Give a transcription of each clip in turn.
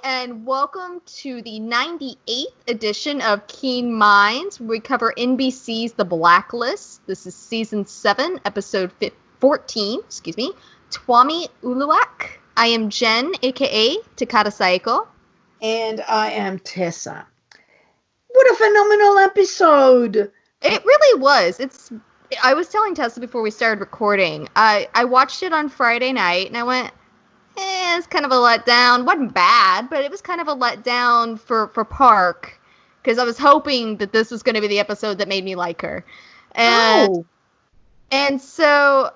and welcome to the 98th edition of Keen Minds. We cover NBC's The Blacklist. This is Season 7, Episode 14, Twamie, Ullulaq. I am Jen, a.k.a. Takata Saiko. And I am Tessa. What a phenomenal episode! It really was. I was telling Tessa before we started recording, I watched it on Friday night, and I went, it's kind of a letdown. Wasn't bad, but it was kind of a letdown for Park, because I was hoping that this was going to be the episode that made me like her. And so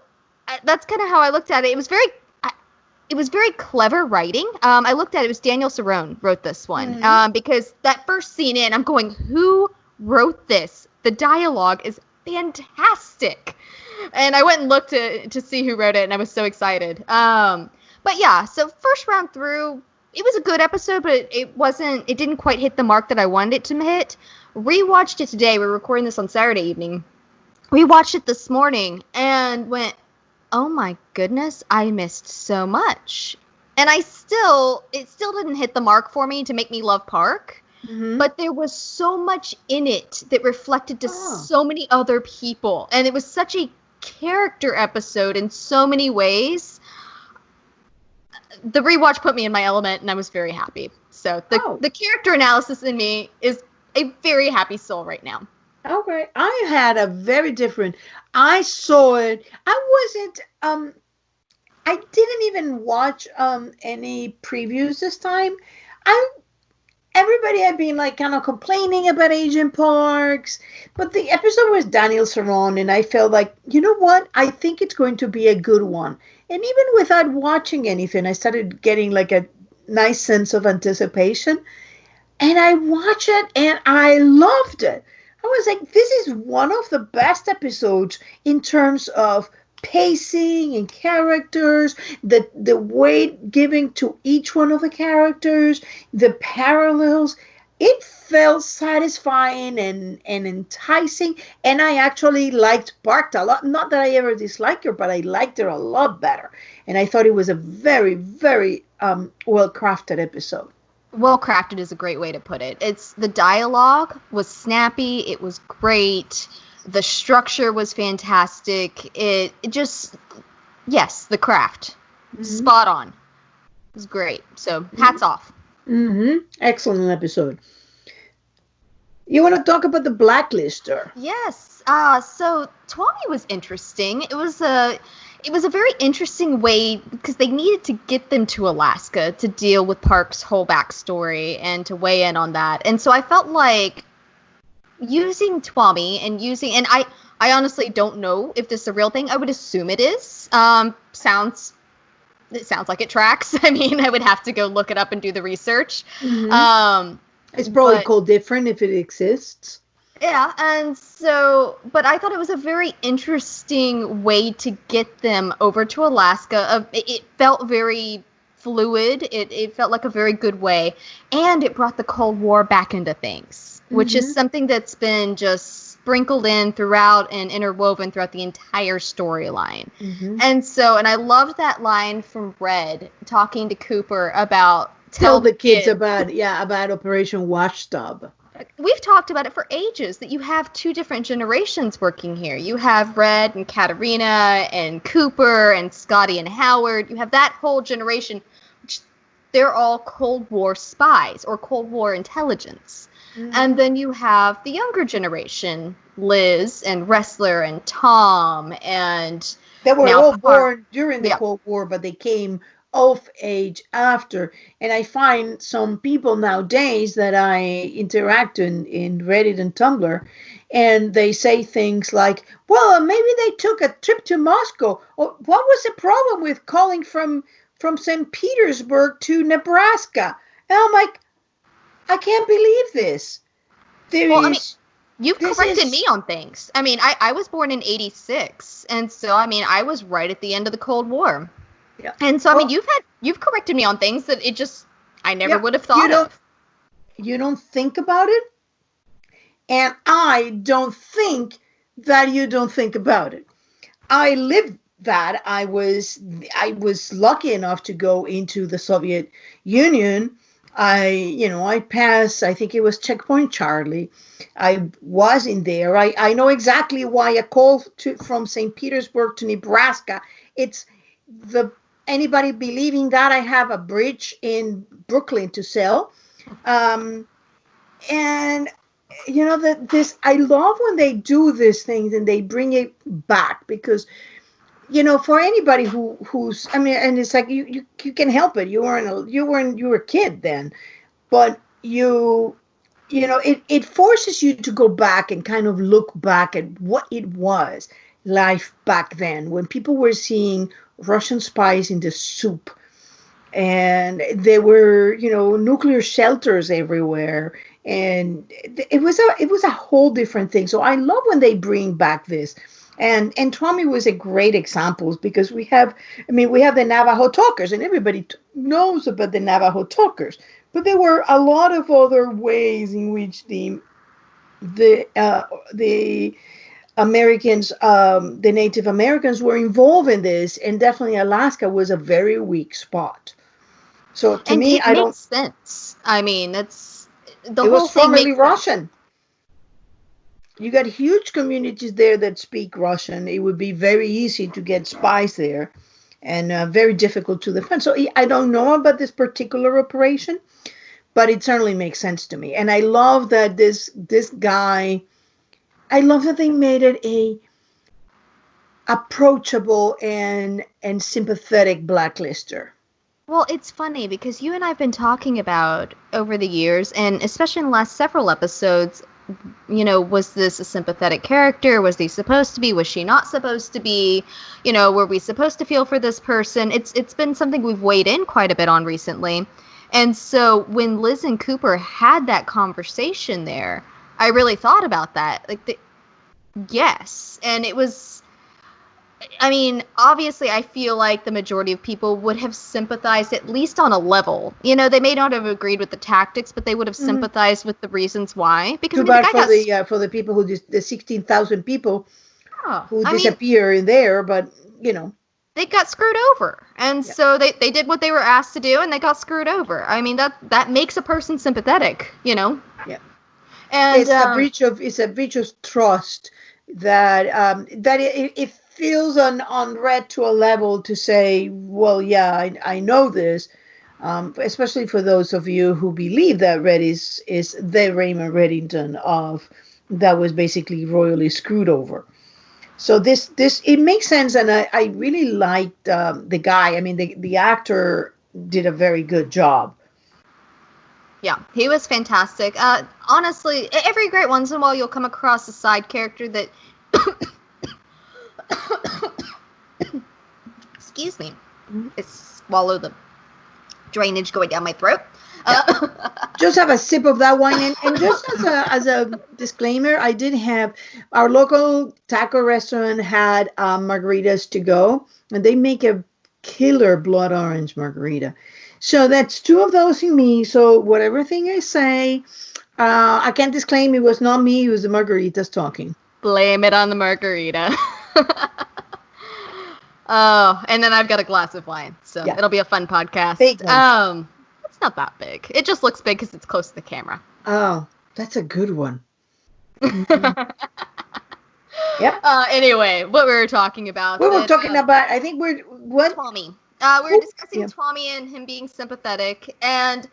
that's kind of how I looked at it. It was very clever writing. I looked at it. It was Daniel Cerrone wrote this one. Because that first scene in, I'm going, who wrote this? The dialogue is fantastic. And I went and looked to see who wrote it, and I was so excited. But yeah, so first round through, it was a good episode, but it didn't quite hit the mark that I wanted it to hit. Rewatched it today. We're recording this on Saturday evening. Rewatched it this morning and went, oh my goodness, I missed so much. And it still didn't hit the mark for me to make me love Park. Mm-hmm. But there was so much in it that reflected to so many other people. And it was such a character episode in so many ways. The rewatch put me in my element, and I was very happy. So the character analysis in me is a very happy soul right now. Okay. I had a very different, I saw it. I didn't even watch any previews this time. Everybody had been like kind of complaining about Agent Parks, but the episode was Daniel Cerrone, and I felt like, you know what? I think it's going to be a good one. And even without watching anything, I started getting like a nice sense of anticipation. And I watched it and I loved it. I was like, this is one of the best episodes in terms of pacing and characters, the weight giving to each one of the characters, the parallels. It felt satisfying and enticing, and I actually liked Bart a lot. Not that I ever disliked her, but I liked her a lot better. And I thought it was a very, very well-crafted episode. Well-crafted is a great way to put it. The dialogue was snappy. It was great. The structure was fantastic. It just, yes, the craft. Mm-hmm. Spot on. It was great. So, hats off. Mm-hmm. Excellent episode. You want to talk about the Blacklister? Yes. So Twamie was interesting. It was a very interesting way because they needed to get them to Alaska to deal with Park's whole backstory and to weigh in on that. And so I felt like using Twamie and I honestly don't know if this is a real thing. I would assume it is. It sounds like it tracks. I mean, I would have to go look it up and do the research. Mm-hmm. It's probably called different if it exists. Yeah, and so, but I thought it was a very interesting way to get them over to Alaska. It felt very fluid. It felt like a very good way. And it brought the Cold War back into things, which is something that's been just sprinkled in throughout and interwoven throughout the entire storyline. Mm-hmm. And I loved that line from Red talking to Cooper about tell the kids about Operation Washtub. We've talked about it for ages, that you have two different generations working here. You have Red and Katarina and Cooper and Scotty and Howard. You have that whole generation, which they're all Cold War spies or Cold War intelligence. Mm-hmm. And then you have the younger generation, Liz and Wrestler and Tom and... They were all born during the Cold War, but they came of age after. And I find some people nowadays that I interact in Reddit and Tumblr, and they say things like, well, maybe they took a trip to Moscow. Or what was the problem with calling from St. Petersburg to Nebraska? And I'm like, I can't believe this. You've corrected me on things. I mean, I was born in 86, and so, I mean, I was right at the end of the Cold War. Yeah. And so, I mean, you've corrected me on things that I never would have thought of. You don't think about it, and I don't think that you don't think about it. I lived that. I was lucky enough to go into the Soviet Union I passed, I think it was Checkpoint Charlie. I was in there. I know exactly why a call from St. Petersburg to Nebraska. It's the anybody believing that I have a bridge in Brooklyn to sell. Um, and that this I love when they do these things and they bring it back because for anybody who's I mean, and it's like you can help it. You were a kid then, but it forces you to go back and kind of look back at what it was life back then when people were seeing Russian spies in the soup and there were nuclear shelters everywhere, and it was a whole different thing. So I love when they bring back this. And Twamie was a great example because we have the Navajo talkers, and everybody knows about the Navajo talkers, but there were a lot of other ways in which the Americans, the Native Americans, were involved in this, and definitely Alaska was a very weak spot. So to And me, it makes sense. I mean, it's the it whole was thing formerly makes Russian. sense. You got huge communities there that speak Russian. It would be very easy to get spies there, and very difficult to defend. So I don't know about this particular operation, but it certainly makes sense to me. And I love that this guy. I love that they made it a approachable and sympathetic blacklister. Well, it's funny because you and I have been talking about over the years, and especially in the last several episodes, was this a sympathetic character? Was he supposed to be? Was she not supposed to be? Were we supposed to feel for this person? It's been something we've weighed in quite a bit on recently. And so when Liz and Cooper had that conversation there, I really thought about that. Yes. And it was, I mean, obviously, I feel like the majority of people would have sympathized at least on a level. They may not have agreed with the tactics, but they would have sympathized with the reasons why. Because Too bad for the people the 16,000 people who disappear in there, but they got screwed over, and so they did what they were asked to do, and they got screwed over. I mean, that makes a person sympathetic, Yeah, and it's a breach of trust that it feels unread to a level to say, well, yeah, I know this, especially for those of you who believe that Red is the Raymond Reddington that was basically royally screwed over. So this it makes sense, and I really liked the guy. I mean, the actor did a very good job. Yeah, he was fantastic. Honestly, every great once in a while you'll come across a side character that excuse me, I swallow the drainage going down my throat. Just have a sip of that wine, and just as a disclaimer, I did have our local taco restaurant had margaritas to go, and they make a killer blood orange margarita. So that's two of those in me. So whatever thing I say, I can disclaim it was not me; it was the margaritas talking. Blame it on the margarita. Oh, and then I've got a glass of wine, so it'll be a fun podcast. Big one. It's not that big. It just looks big because it's close to the camera. Oh, that's a good one. Mm-hmm. Yep. Anyway, what we were talking about. We were talking about, I think Twamie. We were discussing Twamie and him being sympathetic, and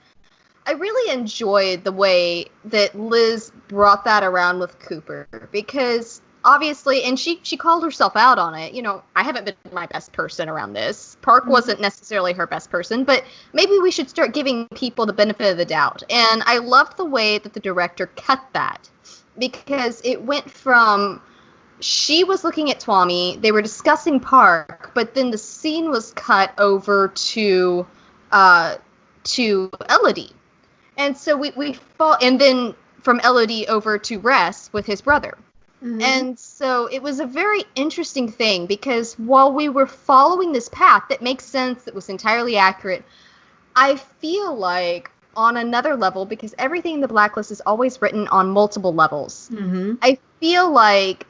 I really enjoyed the way that Liz brought that around with Cooper, because obviously, and she called herself out on it. I haven't been my best person around this. Park wasn't necessarily her best person, but maybe we should start giving people the benefit of the doubt. And I loved the way that the director cut that, because it went from she was looking at Twamie, they were discussing Park, but then the scene was cut over to Elodie. And so we fall, and then from Elodie over to Ress with his brother. Mm-hmm. And so it was a very interesting thing, because while we were following this path that makes sense, that was entirely accurate, I feel like on another level, because everything in the Blacklist is always written on multiple levels, I feel like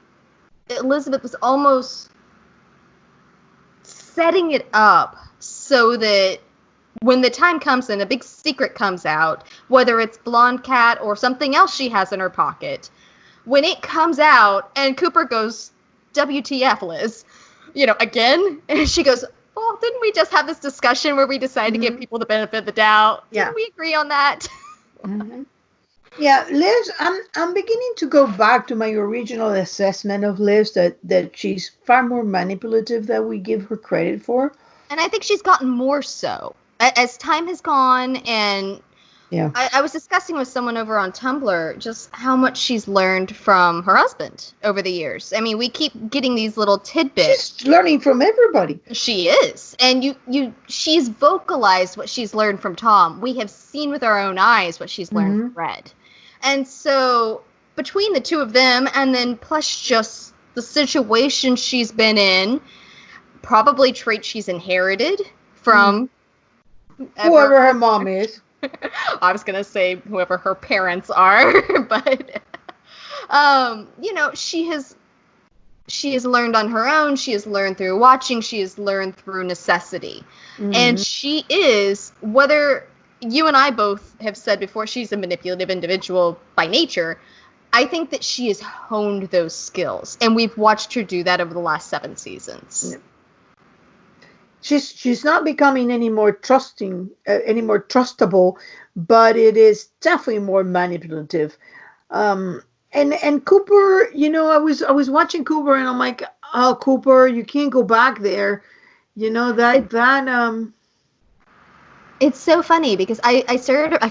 Elizabeth was almost setting it up so that when the time comes and a big secret comes out, whether it's Blonde Cat or something else she has in her pocket, when it comes out and Cooper goes, WTF, Liz, again, and she goes, well, didn't we just have this discussion where we decided to give people the benefit of the doubt? Yeah. Didn't we agree on that? Yeah, Liz, I'm beginning to go back to my original assessment of Liz that she's far more manipulative than we give her credit for. And I think she's gotten more so as time has gone. And yeah, I was discussing with someone over on Tumblr just how much she's learned from her husband over the years. I mean, we keep getting these little tidbits. She's learning from everybody. She is. And she's vocalized what she's learned from Tom. We have seen with our own eyes what she's learned from Red. And so between the two of them, and then plus just the situation she's been in, probably traits she's inherited from whoever her mom is. I was going to say whoever her parents are, but she has learned on her own. She has learned through watching. She has learned through necessity. And she is, whether you and I both have said before, she's a manipulative individual by nature. I think that she has honed those skills, and we've watched her do that over the last 7 seasons. Yeah. She's not becoming any more trusting, any more trustable, but it is definitely more manipulative. And Cooper, I was watching Cooper, and I'm like, oh, Cooper, you can't go back there. It's so funny because I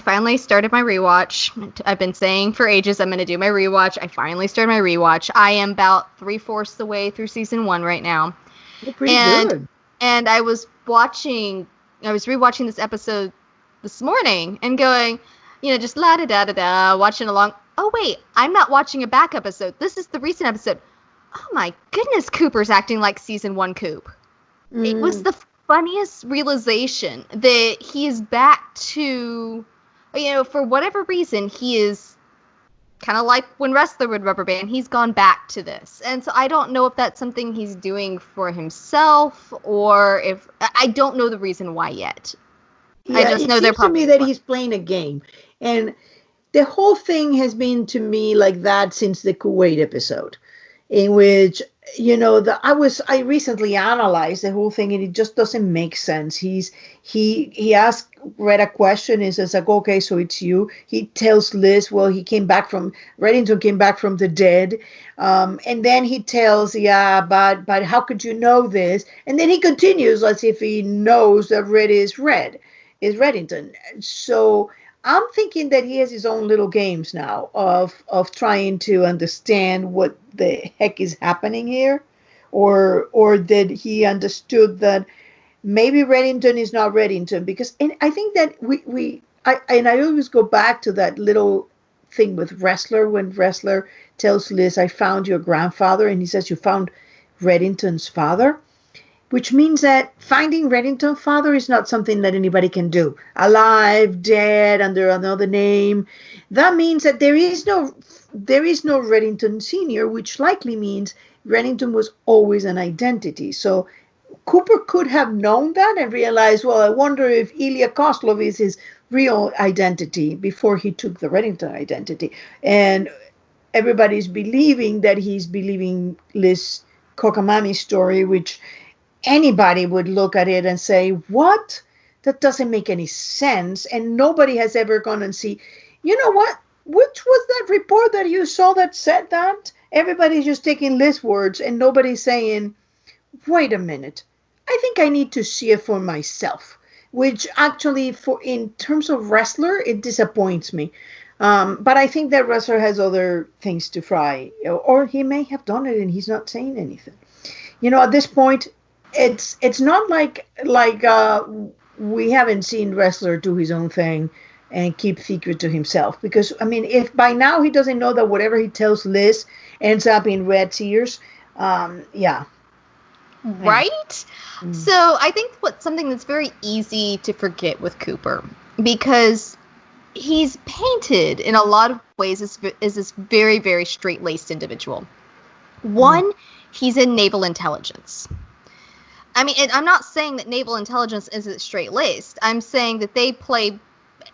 finally started my rewatch. I've been saying for ages I'm going to do my rewatch. I finally started my rewatch. I am about 3/4 the way through season 1 right now. You're pretty good. And I was rewatching this episode this morning and going, just la-da-da-da-da, watching along. Oh, wait, I'm not watching a back episode. This is the recent episode. Oh, my goodness, Cooper's acting like season 1 Coop. It was the funniest realization that he is back to, for whatever reason, he is kind of like when Wrestler would rubber band, he's gone back to this. And so I don't know if that's something he's doing for himself or if, I don't know the reason why yet. Yeah, I just know they're probably. It seems to me that he's playing a game. And the whole thing has been to me like that since the Kuwait episode, in which I recently analyzed the whole thing, and it just doesn't make sense. He asked Red a question, and says like, okay, so it's you. He tells Liz, well, Reddington came back from the dead, and then he tells, but how could you know this? And then he continues as if he knows that Red is Reddington. So I'm thinking that he has his own little games now of trying to understand what the heck is happening here, or that he understood that maybe Reddington is not Reddington, because, and I think that I always go back to that little thing with Wrestler, when Wrestler tells Liz, I found your grandfather, and he says, you found Reddington's father. Which means that finding Reddington's father is not something that anybody can do. Alive, dead, under another name. That means that there is no Reddington Sr., which likely means Reddington was always an identity. So Cooper could have known that and realized, well, I wonder if Ilya Koslov is his real identity before he took the Reddington identity. And everybody's believing that he's believing Liz Kokamami's story, which anybody would look at it and say, what? That doesn't make any sense. And nobody has ever gone and see, you know what? Which was that report that you saw that said that? Everybody's just taking Liz's words and nobody's saying, wait a minute. I think I need to see it for myself, which actually in terms of Wrestler, it disappoints me. But I think that Wrestler has other things to fry, or he may have done it and he's not saying anything. At this point, it's not like we haven't seen Wrestler do his own thing and keep secret to himself. Because, I mean, if by now he doesn't know that whatever he tells Liz ends up in Red's ears, yeah. Right? So I think something that's very easy to forget with Cooper, because he's painted in a lot of ways as this very, very straight-laced individual. One, he's in naval intelligence. I mean, I'm not saying that naval intelligence isn't straight-laced. I'm saying that they play,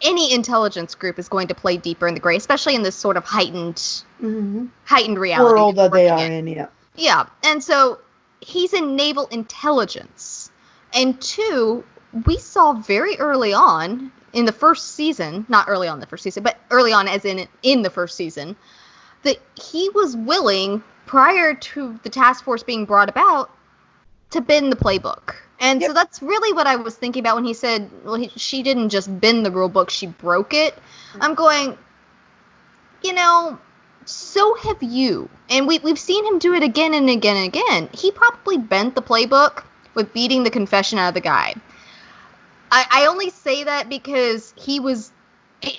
any intelligence group is going to play deeper in the gray, especially in this sort of heightened reality. World that they are in, yeah. Yeah, and so he's in naval intelligence. And 2, we saw very early on in the first season, not early on in the first season, but early on as in the first season, that he was willing, prior to the task force being brought about, to bend the playbook. And so that's really what I was thinking about when he said, well, she didn't just bend the rule book, she broke it. I'm going, so have you. And we've seen him do it again and again and again. He probably bent the playbook with beating the confession out of the guy. I only say that because he was,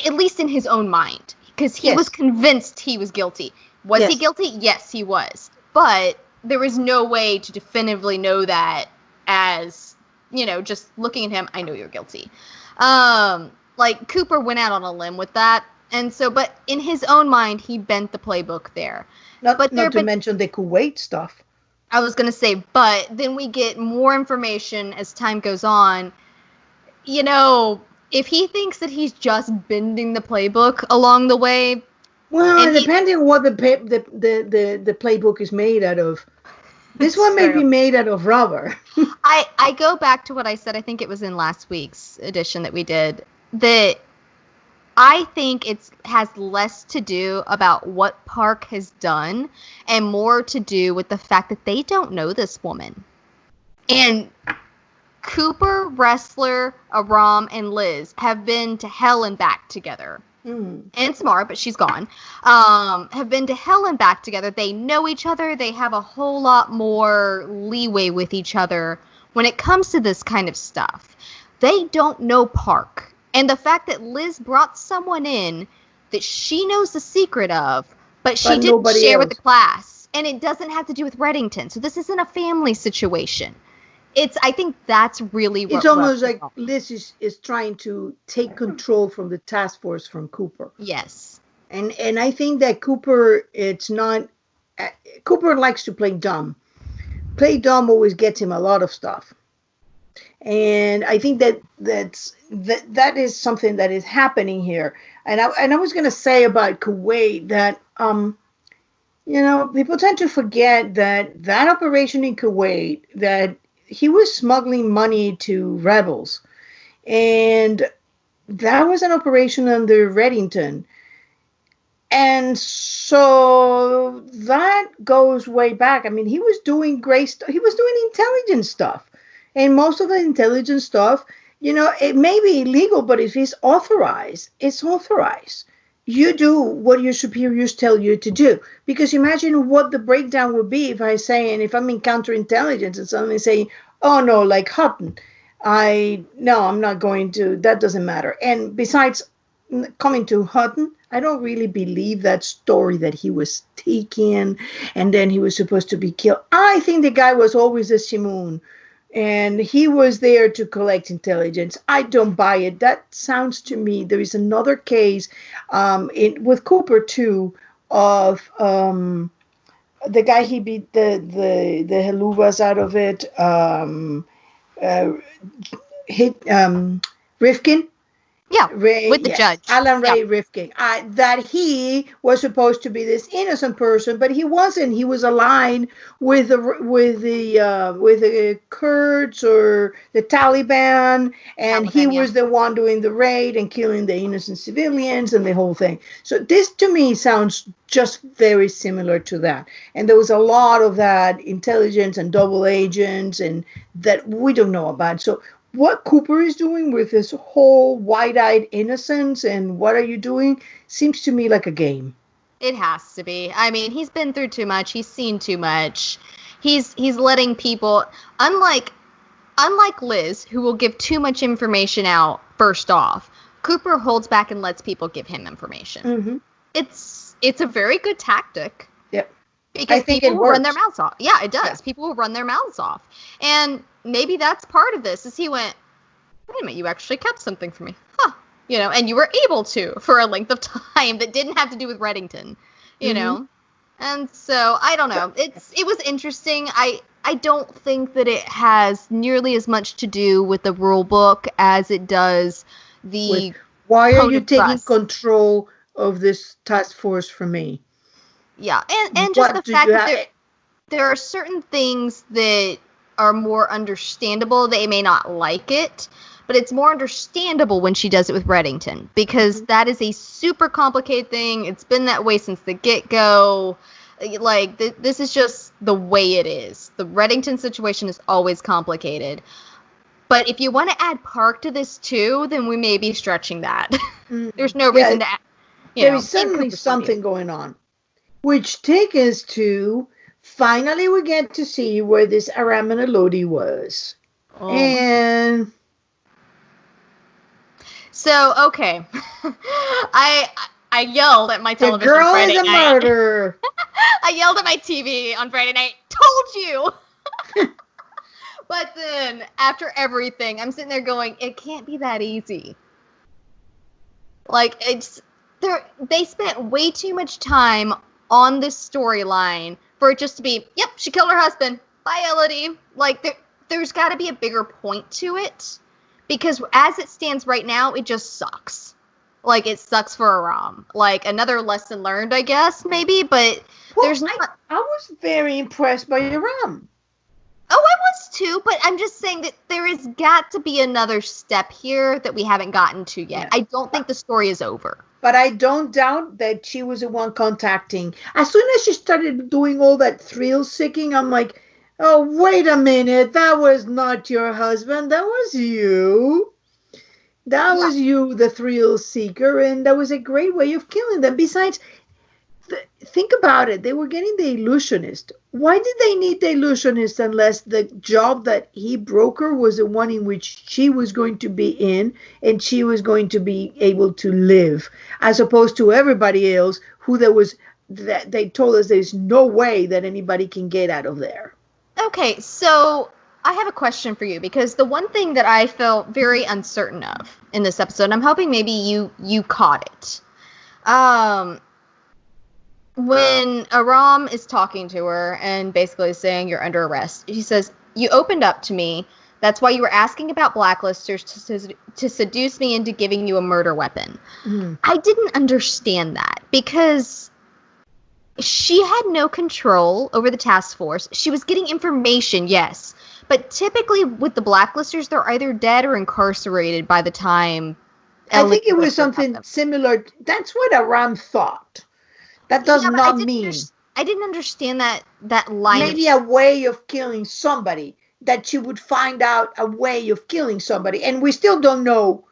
at least in his own mind, because he was convinced he was guilty. Was he guilty? Yes, he was. But there was no way to definitively know that as, just looking at him, I know you're guilty. Cooper went out on a limb with that. And so, but in his own mind, he bent the playbook there. Not to mention the Kuwait stuff. I was going to say, but then we get more information as time goes on. If he thinks that he's just bending the playbook along the way. Well, depending on what the playbook is made out of. This one may be made out of rubber. I go back to what I said, I think it was in last week's edition that we did, that I think it has less to do about what Park has done and more to do with the fact that they don't know this woman. And Cooper, Wrestler, Aram, and Liz have been to hell and back together. And Smart, but she's gone. Have been to hell and back together. They know each other. They have a whole lot more leeway with each other when it comes to this kind of stuff. They don't know Park. And the fact that Liz brought someone in that she knows the secret of, but she didn't share with the class. And it doesn't have to do with Reddington. So this isn't a family situation. I think that's really what... It's almost like Liz is trying to take control from the task force from Cooper. Yes. And I think that Cooper, Cooper likes to play dumb. Play dumb always gets him a lot of stuff. And I think that is something that is happening here. And I was going to say about Kuwait that, people tend to forget that operation in Kuwait, that he was smuggling money to rebels. And that was an operation under Reddington. And so that goes way back. I mean, he was doing great stuff. He was doing intelligence stuff. And most of the intelligence stuff, it may be illegal, but if it's authorized, it's authorized. You do what your superiors tell you to do. Because imagine what the breakdown would be if if I'm in counterintelligence and suddenly saying, oh no, like Hutton, I'm not going to, that doesn't matter. And besides, coming to Hutton, I don't really believe that story that he was taken and then he was supposed to be killed. I think the guy was always a Shimoon. And he was there to collect intelligence. I don't buy it. That sounds to me, there is another case with Cooper too, of the guy he beat the Heluvas out of it, Rifkin. Yeah, with the judge. Alan Ray Rifkin. That he was supposed to be this innocent person, but he wasn't. He was aligned with the Kurds or the Taliban, and he was the one doing the raid and killing the innocent civilians and the whole thing. So this, to me, sounds just very similar to that. And there was a lot of that intelligence and double agents and that we don't know about. So what Cooper is doing with this whole wide-eyed innocence and what are you doing seems to me like a game. It has to be. I mean, he's been through too much. He's seen too much. He's letting people, unlike Liz, who will give too much information out first off, Cooper holds back and lets people give him information. Mm-hmm. It's a very good tactic. Yep. Because people will run their mouths off. Yeah, it does. Yeah. People will run their mouths off. And maybe that's part of this, is he went, wait a minute, you actually kept something from me. Huh. And you were able to for a length of time that didn't have to do with Reddington, you know? And so, I don't know. It was interesting. I don't think that it has nearly as much to do with the rule book as it does the why are code you of taking trust. control of this task force from me? Yeah, and just the What do you fact that have? there are certain things that are more understandable. They may not like it, but it's more understandable when she does it with Reddington, because that is a super complicated thing. It's been that way since the get-go. Like, this is just the way it is. The Reddington situation is always complicated. But if you want to add Park to this too, then we may be stretching that. There's no reason to add, there is Ian certainly Cooper's funny. something going on. Which takes us to, finally we get to see where this Aram and Elodie was. Oh. And so, okay. I yelled at my the television girl Friday is a night. murderer. I yelled at my TV on Friday night. Told you. But then, after everything, I'm sitting there going, it can't be that easy. Like, they spent way too much time on this storyline for it just to be, yep, she killed her husband. Bye, Elodie. Like, there's got to be a bigger point to it. Because as it stands right now, it just sucks. Like, it sucks for Aram. Like, another lesson learned, I guess, maybe, but there's not... I was very impressed by Aram. Oh, I was too, but I'm just saying that there has got to be another step here that we haven't gotten to yet. Yeah. I don't think the story is over. But I don't doubt that she was the one contacting. As soon as she started doing all that thrill-seeking, I'm like, oh, wait a minute, that was not your husband, that was you. That was you, the thrill seeker, and that was a great way of killing them. Besides, think about it. They were getting the illusionist. Why did they need the illusionist unless the job that he broke her was the one in which she was going to be in and she was going to be able to live, as opposed to everybody else who they told us there's no way that anybody can get out of there. Okay, so I have a question for you, because the one thing that I felt very uncertain of in this episode, and I'm hoping maybe you caught it. When Aram is talking to her and basically saying you're under arrest, he says, you opened up to me. That's why you were asking about blacklisters to seduce me into giving you a murder weapon. I didn't understand that, because she had no control over the task force. She was getting information, yes. But typically with the blacklisters, they're either dead or incarcerated by the time... I think it was something similar. That's what Aram thought. That does not mean... I didn't understand that line. Maybe a way of killing somebody. That she would find out a way of killing somebody. And we still don't know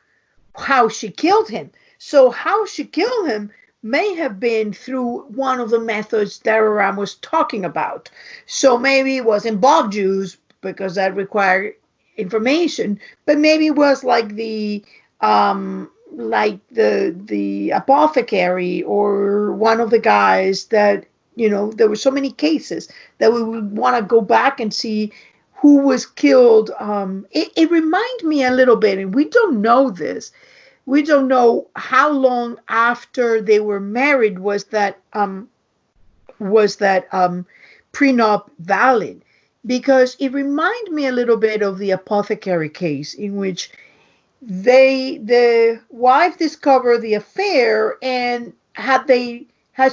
how she killed him. So how she killed him may have been through one of the methods that Aram was talking about. So maybe it wasn't Bob Juice, because that required information. But maybe it was like the apothecary, or one of the guys that, there were so many cases that we would want to go back and see who was killed. It reminds me a little bit, and we don't know this. We don't know how long after they were married was that prenup valid, because it reminded me a little bit of the apothecary case, in which the wife discovered the affair, and had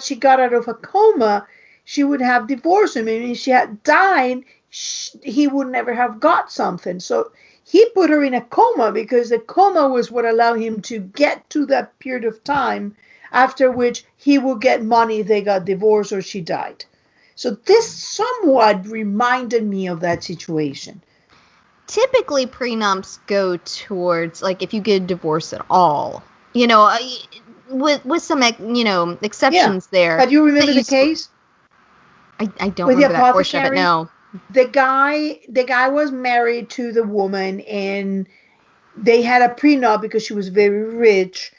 she got out of a coma, she would have divorced him, and if she had died, he would never have got something. So he put her in a coma, because the coma was what allowed him to get to that period of time, after which he would get money if they got divorced or she died. So this somewhat reminded me of that situation. Typically, prenups go towards, like, if you get a divorce at all, with some, exceptions there. But you remember the case? I don't remember that portion of it, no. The guy was married to the woman, and they had a prenup because she was very rich.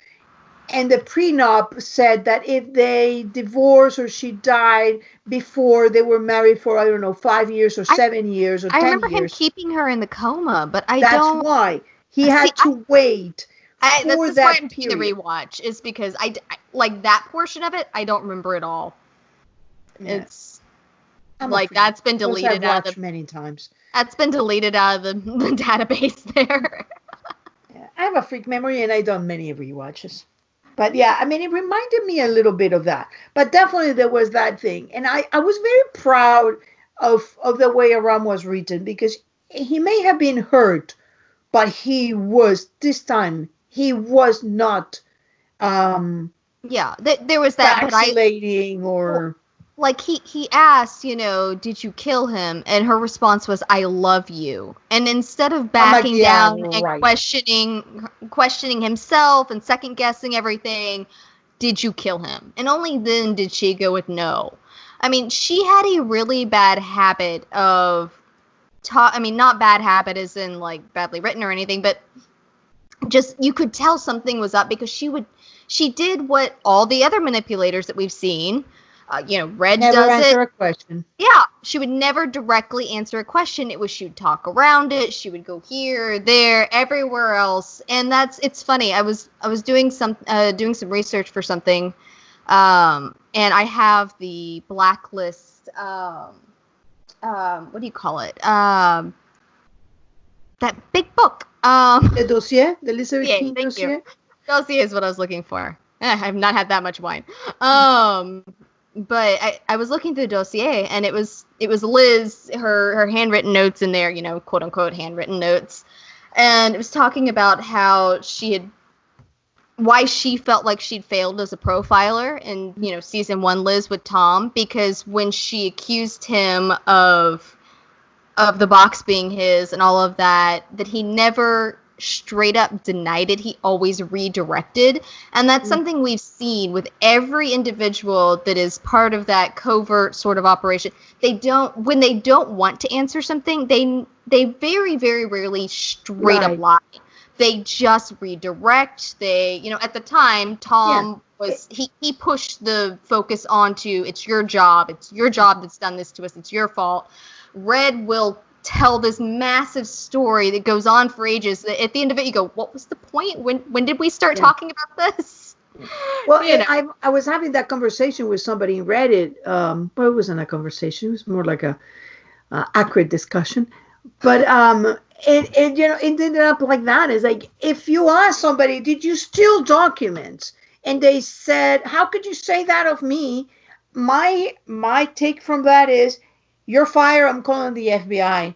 And the prenup said that if they divorced or she died before they were married for, 5 years or 7 years or 10 years. I remember him keeping her in the coma, but That's why. He had to wait for that why I'm doing the rewatch, is because I like that portion of it, I don't remember at all. Yeah. I'm Like, afraid. that's been Those deleted I've out of watched the many times. that's been deleted out of the database there. Yeah, I have a freak memory, and I've done many rewatches. But yeah, I mean, it reminded me a little bit of that. But definitely there was that thing. And I was very proud of the way Aram was written, because he may have been hurt, but he was, this time, he was not Yeah, there was that, but vacillating well, or. like he asked, did you kill him? And her response was, I love you. And instead of I'm like, backing yeah, down and right. questioning himself and second guessing everything, did you kill him? And only then did she go with no. I mean, she had a really bad habit of not bad habit as in like badly written or anything, but just you could tell something was up, because she did what all the other manipulators that we've seen, Red Never does answer it. a question. Yeah, she would never directly answer a question. It was, she would talk around it. She would go here, there, everywhere else. And it's funny. I was doing some research for something, and I have the blacklist. What do you call it? That big book. The dossier, the Elizabeth Yeah, King thank you. dossier. Dossier is what I was looking for. I've not had that much wine. But I was looking through the dossier, and it was Liz, her handwritten notes in there, quote unquote handwritten notes, and it was talking about how why she felt like she'd failed as a profiler in season 1 Liz with Tom, because when she accused him of the box being his and all of that he never straight up denied it. He always redirected. And that's something we've seen with every individual that is part of that covert sort of operation. When they don't want to answer something, they very, very rarely straight up lie. They just redirect. At the time, Tom was, he pushed the focus onto, it's your job that's done this to us, it's your fault. Red will tell this massive story that goes on for ages. At the end of it, you go, what was the point? When did we start talking about this? Well, I was having that conversation with somebody in Reddit, but it wasn't a conversation. It was more like a accurate discussion. But it ended up like that. It's like, if you ask somebody, did you steal documents? And they said, how could you say that of me? My take from that is, you're fired. I'm calling the FBI,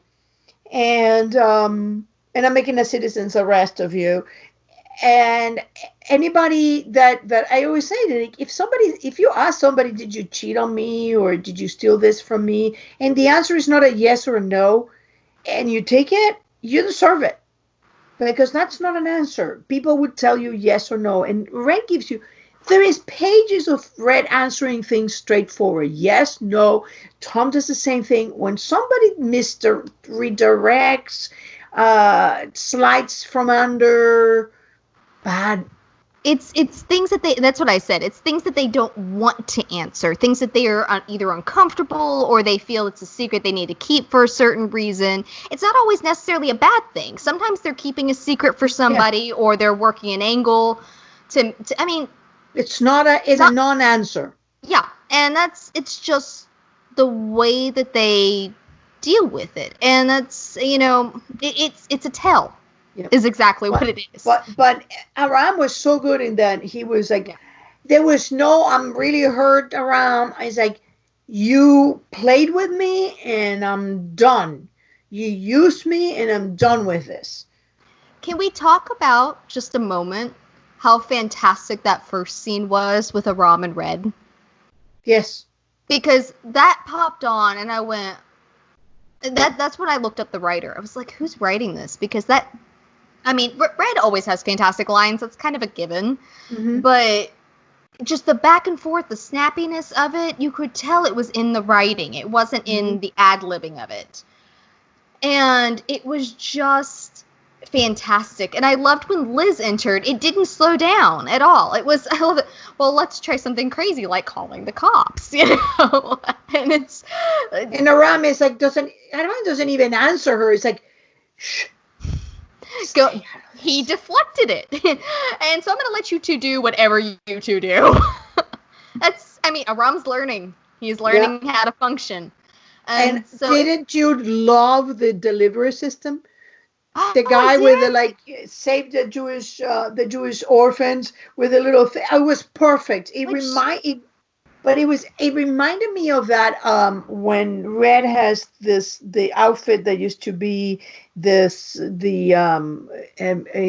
and I'm making a citizen's arrest of you. And anybody that I always say that if you ask somebody, did you cheat on me or did you steal this from me, and the answer is not a yes or a no, and you take it, you deserve it, because that's not an answer. People would tell you yes or no, and Red gives you. There is pages of Red answering things straightforward. Yes, no. Tom does the same thing. When somebody redirects, slides from under, bad. It's things that that's what I said. It's things that they don't want to answer. Things that they are either uncomfortable or they feel it's a secret they need to keep for a certain reason. It's not always necessarily a bad thing. Sometimes they're keeping a secret for somebody, or they're working an angle to I mean, it's a non-answer. Yeah, and it's just the way that they deal with it, and that's it's a tell. Yep. Is exactly what it is. But Aram was so good in that he was like, there was no, I'm really hurt, Aram. It's like, you played with me and I'm done. You used me and I'm done with this. Can we talk about just a moment how fantastic that first scene was with Aram and Red? Yes. Because that popped on and I went, that's when I looked up the writer. I was like, who's writing this? Because Red always has fantastic lines. That's kind of a given. Mm-hmm. But just the back and forth, the snappiness of it, you could tell it was in the writing. It wasn't in the ad-libbing of it. And it was just fantastic. And I loved when Liz entered. It didn't slow down at all. I love it. Well, let's try something crazy like calling the cops, And Aram is like, doesn't even answer her. It's like, shh. He deflected it. And so I'm going to let you two do whatever you two do. Aram's learning. He's learning how to function. And And so, didn't you love the delivery system? The I guy with the did. like save the Jewish orphans with a little thing. It was perfect. Which But it reminded me of that when Red has the outfit that used to be a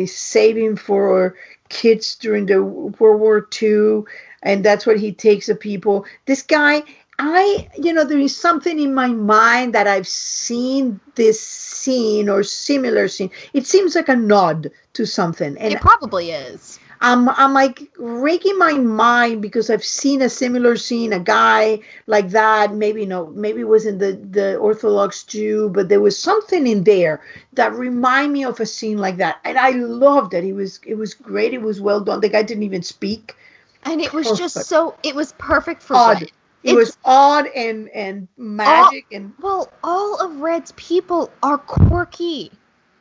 saving for kids during the World War II, and that's what he takes the people. This guy, there is something in my mind that I've seen this scene or similar scene. It seems like a nod to something, and it probably is. I'm like raking my mind because I've seen a similar scene, a guy like that. Maybe no, maybe it wasn't the Orthodox Jew, but there was something in there that remind me of a scene like that, and I loved it. It was great. It was well done. The guy didn't even speak. And it was just Perfect. so, it was perfect for Odd. Red. It It's was odd and all, magic and well, all of Red's people are quirky.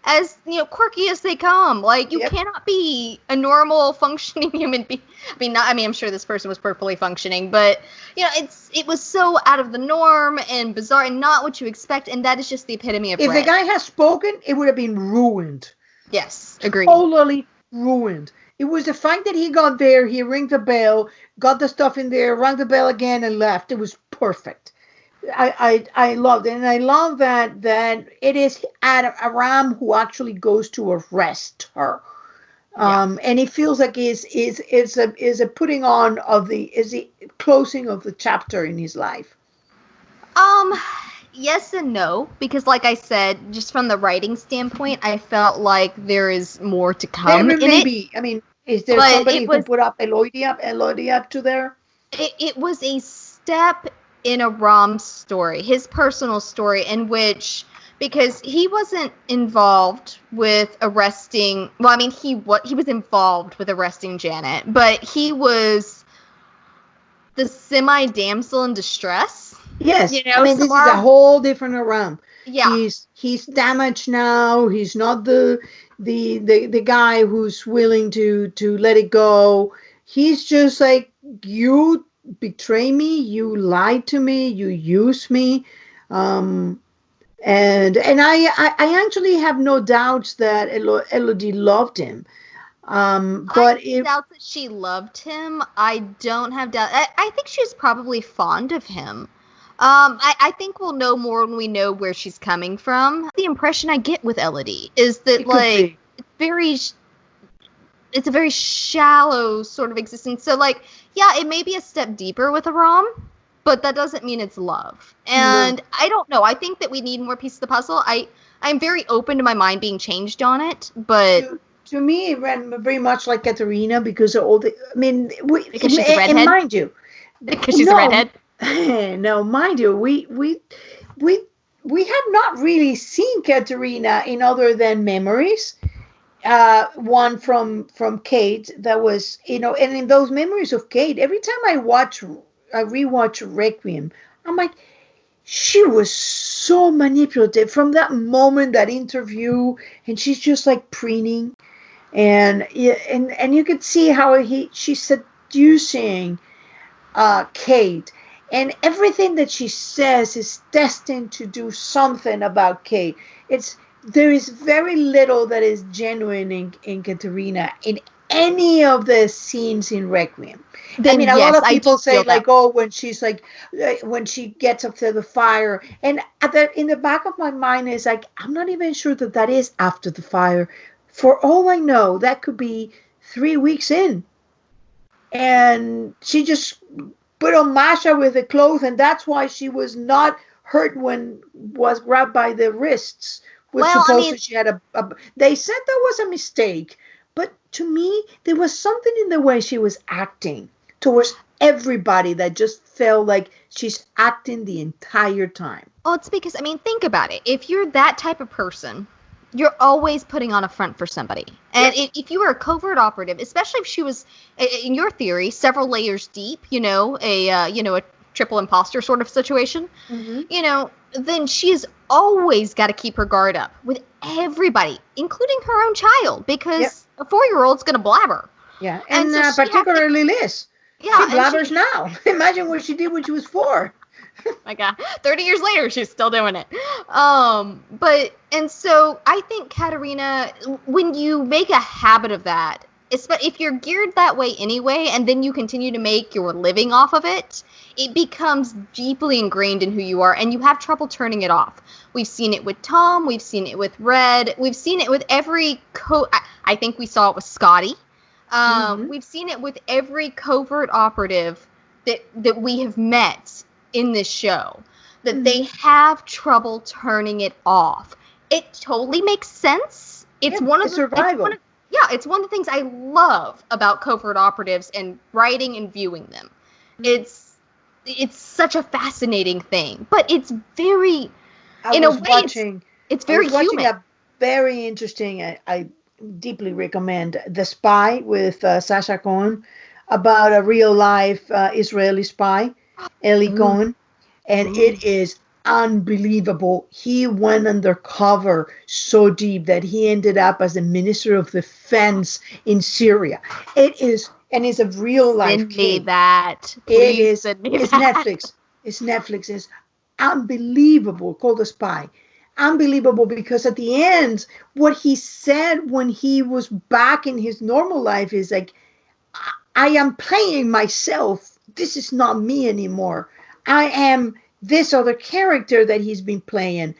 As, quirky as they come. Like, you yep. cannot be a normal functioning human being. I'm sure this person was perfectly functioning, but, it was so out of the norm and bizarre and not what you expect, and that is just the epitome of If the Red. guy had spoken, it would have been ruined. Yes, agreed. Totally ruined. It was the fact that he got there, he rang the bell, got the stuff in there, rang the bell again, and left. It was perfect. I loved it, and I love that it is Aram who actually goes to arrest her. And it feels like is a putting on of the closing of the chapter in his life. Yes and no, because like I said, just from the writing standpoint, I felt like there is more to come in Maybe. it. Is there But somebody who put up Elodie up to there? It was a step in Aram's story, his personal story, in which, because he wasn't involved with arresting, he was involved with arresting Janet, but he was the semi-damsel in distress. Yes, this is a whole different Aram. Yeah. He's damaged now. He's not the guy who's willing to let it go. He's just like, you betray me, you lied to me, you use me, and I actually have no doubts that Elodie loved him. But I doubt that she loved him. I don't have doubt. I think she's probably fond of him. I think we'll know more when we know where she's coming from. The impression I get with Elodie is that, like, it's a very shallow sort of existence. So, like, yeah, it may be a step deeper with Aram, but that doesn't mean it's love. And no. I don't know. I think that we need more pieces of the puzzle. I'm very open to my mind being changed on it, but... To me, it ran very much like Katerina because of all the... because she's a redhead? Mind you... Because she's a redhead? No, mind you, we have not really seen Katerina in other than memories. One from Kate that was, and in those memories of Kate, every time I rewatch Requiem, I'm like, she was so manipulative from that moment, that interview, and she's just like preening, and you could see how she's seducing Kate. And everything that she says is destined to do something about Kate. There is very little that is genuine in Katerina in any of the scenes in Requiem. A lot of people say like, oh, when she's like, when she gets up to the fire, and in the back of my mind is like, I'm not even sure that is after the fire. For all I know, that could be 3 weeks in, and she just put on Masha with the clothes, and that's why she was not hurt when was grabbed by the wrists. She had they said there was a mistake, but to me, there was something in the way she was acting towards everybody that just felt like she's acting the entire time. Oh, it's because, think about it. If you're that type of person, you're always putting on a front for somebody. And if you were a covert operative, especially if she was, in your theory, several layers deep, a triple imposter sort of situation, then she's always got to keep her guard up with everybody, including her own child, because a 4-year-old's going to blabber. Yeah, and so particularly Liz. Yeah, she blabbers now. Imagine what she did when she was 4. My God, 30 years later, she's still doing it. And so I think Katerina, when you make a habit of that, if you're geared that way anyway, and then you continue to make your living off of it, it becomes deeply ingrained in who you are, and you have trouble turning it off. We've seen it with Tom. We've seen it with Red. We've seen it with every I think we saw it with Scotty. We've seen it with every covert operative that we have met in this show, that they have trouble turning it off. It totally makes sense. It's one of the survival. It's one of the things I love about covert operatives and writing and viewing them. It's such a fascinating thing, but it's very, it's very human. A very interesting. I deeply recommend The Spy with Sacha Cohen, about a real life Israeli spy, Eli Cohen, and it is unbelievable. He went undercover so deep that he ended up as the Minister of Defense in Syria. It's a real life Send me that. It's Netflix. It's Netflix. It's unbelievable. Called The Spy. Unbelievable, because at the end, what he said when he was back in his normal life is like, I am playing myself. This is not me anymore. I am this other character that he's been playing.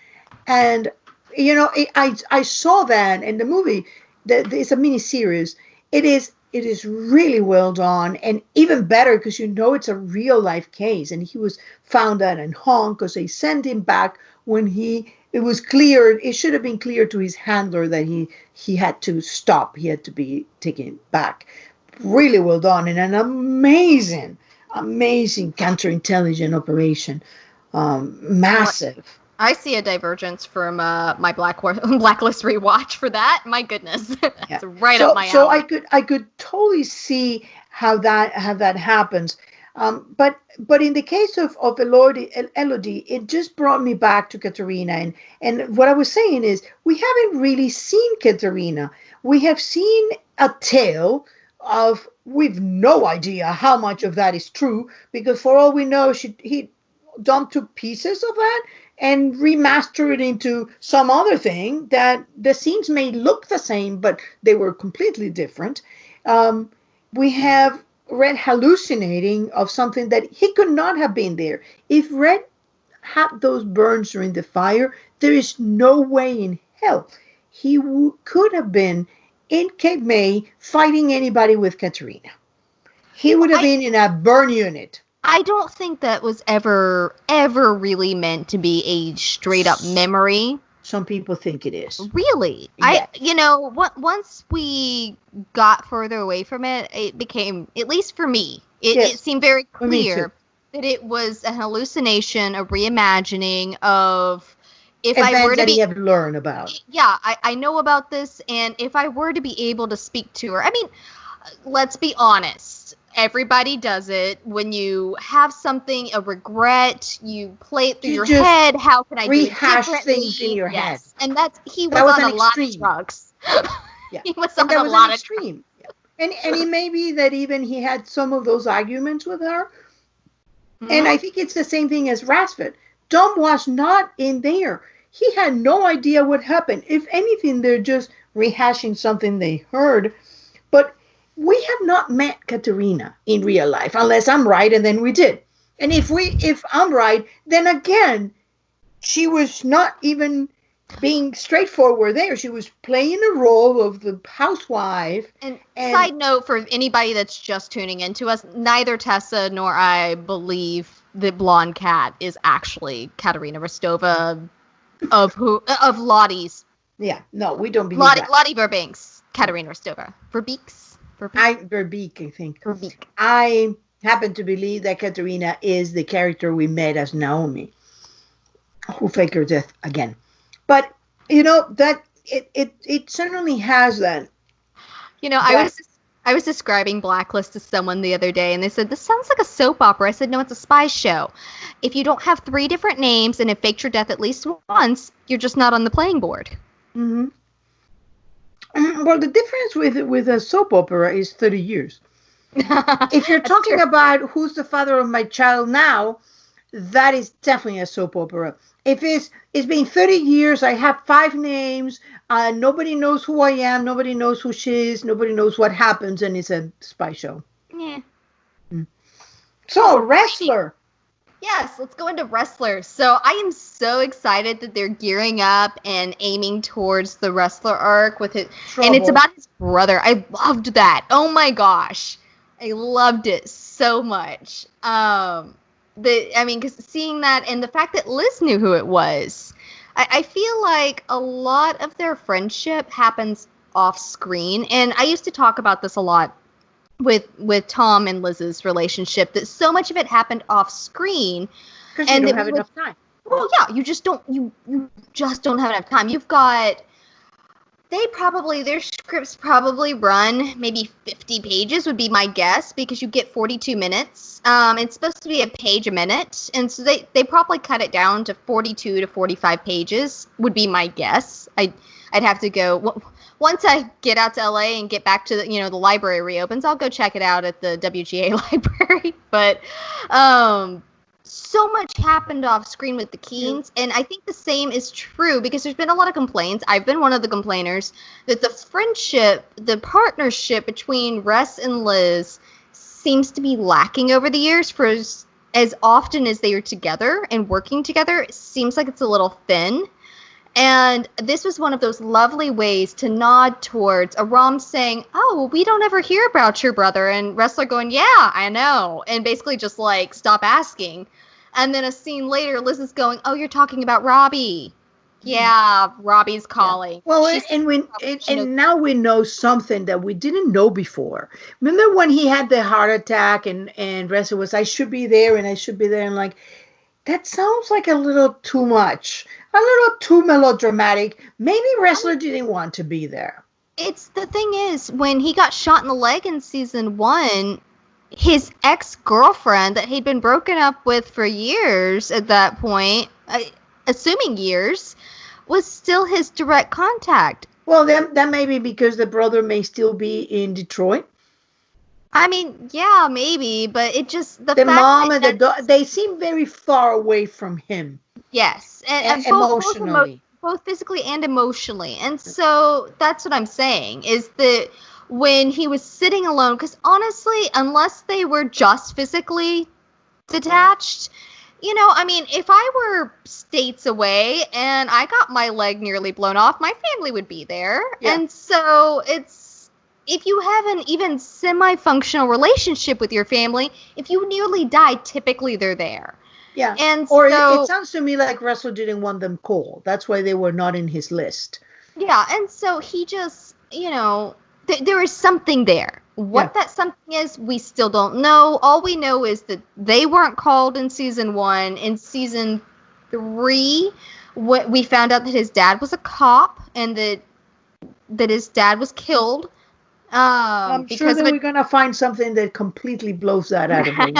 And, I saw that in the movie. It's a miniseries. It is really well done, and even better because it's a real life case. And he was found out and hung because they sent him back when it was clear. It should have been clear to his handler that he had to stop. He had to be taken back. Really well done, and an amazing counterintelligence operation. Massive. I see a divergence from my Blacklist rewatch for that. My goodness, that's right up my alley. So I could totally see how that happens. But in the case of Elodie, it just brought me back to Katerina. And what I was saying is, we haven't really seen Katerina. We have seen a tale of, we've no idea how much of that is true, because for all we know, he dumped took pieces of that and remastered it into some other thing that the scenes may look the same, but they were completely different. We have Red hallucinating of something that he could not have been there. If Red had those burns during the fire, there is no way in hell he could have been in Cape May fighting anybody with Katerina. He would have been in a burn unit. I don't think that was ever really meant to be a straight up memory. Some people think it is. Really? Yeah. Once we got further away from it, it became, at least for me, it seemed very clear that it was a hallucination, a reimagining of events that he had learned about. Yeah, I know about this, and if I were to be able to speak to her, I mean, let's be honest. Everybody does it. When you have something, a regret, you play it through your head. How can I rehash things in your head? And he was on a lot of drugs. Yeah. He was on a lot of extreme. And it may be that even he had some of those arguments with her. Mm-hmm. And I think it's the same thing as Rasford. Tom was not in there. He had no idea what happened. If anything, they're just rehashing something they heard. But we have not met Katerina in real life, unless I'm right, and then we did. And if I'm right, then again, she was not even being straightforward there. She was playing a role of the housewife. And side note for anybody that's just tuning into us, neither Tessa nor I believe the blonde cat is actually Katerina Rostova of Lottie's. Yeah, no, we don't believe that. Lottie Verbeek's Katerina Rostova. Verbeek's? Verbeek, I think. Verbeek. I happen to believe that Katerina is the character we met as Naomi, who faked her death again. But that it certainly has that. I was describing Blacklist to someone the other day, and they said, "This sounds like a soap opera." I said, "No, it's a spy show. If you don't have 3 different names and have faked your death at least once, you're just not on the playing board." Mm-hmm. Well, the difference with a soap opera is 30 years. If you're talking about who's the father of my child now, that is definitely a soap opera. If it's been 30 years, I have 5 names, nobody knows who I am, nobody knows who she is, nobody knows what happens, and it's a spy show. Yeah. So, Wrestler. Yes, let's go into Wrestler. So I am so excited that they're gearing up and aiming towards the Wrestler arc with it. And it's about his brother. I loved that. Oh my gosh. I loved it so much. Because seeing that and the fact that Liz knew who it was, I feel like a lot of their friendship happens off screen. And I used to talk about this a lot with Tom and Liz's relationship, that so much of it happened off screen. Because you don't have enough time. Well, yeah, you just don't have enough time. You've got, their scripts probably run maybe 50 pages would be my guess, because you get 42 minutes. It's supposed to be a page a minute, and so they probably cut it down to 42 to 45 pages would be my guess. I'd have to go, once I get out to LA and get back to the library reopens, I'll go check it out at the WGA library. But so much happened off screen with the Keens, and I think the same is true because there's been a lot of complaints. I've been one of the complainers that the friendship, the partnership between Russ and Liz seems to be lacking over the years. For as often as they are together and working together, it seems like it's a little thin. And this was one of those lovely ways to nod towards Aram saying, "Oh, well, we don't ever hear about your brother," and Wrestler going, "Yeah, I know," and basically just like, stop asking. And then a scene later, Liz is going, "Oh, you're talking about Robbie." Yeah, Robbie's calling. Yeah. Well, and now we know something that we didn't know before. Remember when he had the heart attack and Wrestler was, "I should be there and I should be there," and like, that sounds like a little too much. A little too melodramatic. Maybe Wrestler didn't want to be there. It's the thing is, when he got shot in the leg in season 1, his ex-girlfriend that he'd been broken up with for years at that point, assuming years, was still his direct contact. Well, that may be because the brother may still be in Detroit. I mean, yeah, maybe, but it just... The mom and the daughter, they seem very far away from him. Yes, and emotionally. Both physically and emotionally. And so that's what I'm saying, is that when he was sitting alone, because honestly, unless they were just physically detached, if I were states away and I got my leg nearly blown off, my family would be there. Yeah. And so if you have an even semi-functional relationship with your family, if you nearly die, typically they're there. Yeah, and it sounds to me like Wrestler didn't want them cold. That's why they were not in his list. Yeah, and so he just, there is something there. What that something is, we still don't know. All we know is that they weren't called in season 1. In season 3, we found out that his dad was a cop and that his dad was killed. I'm sure that we're going to find something that completely blows that out of me.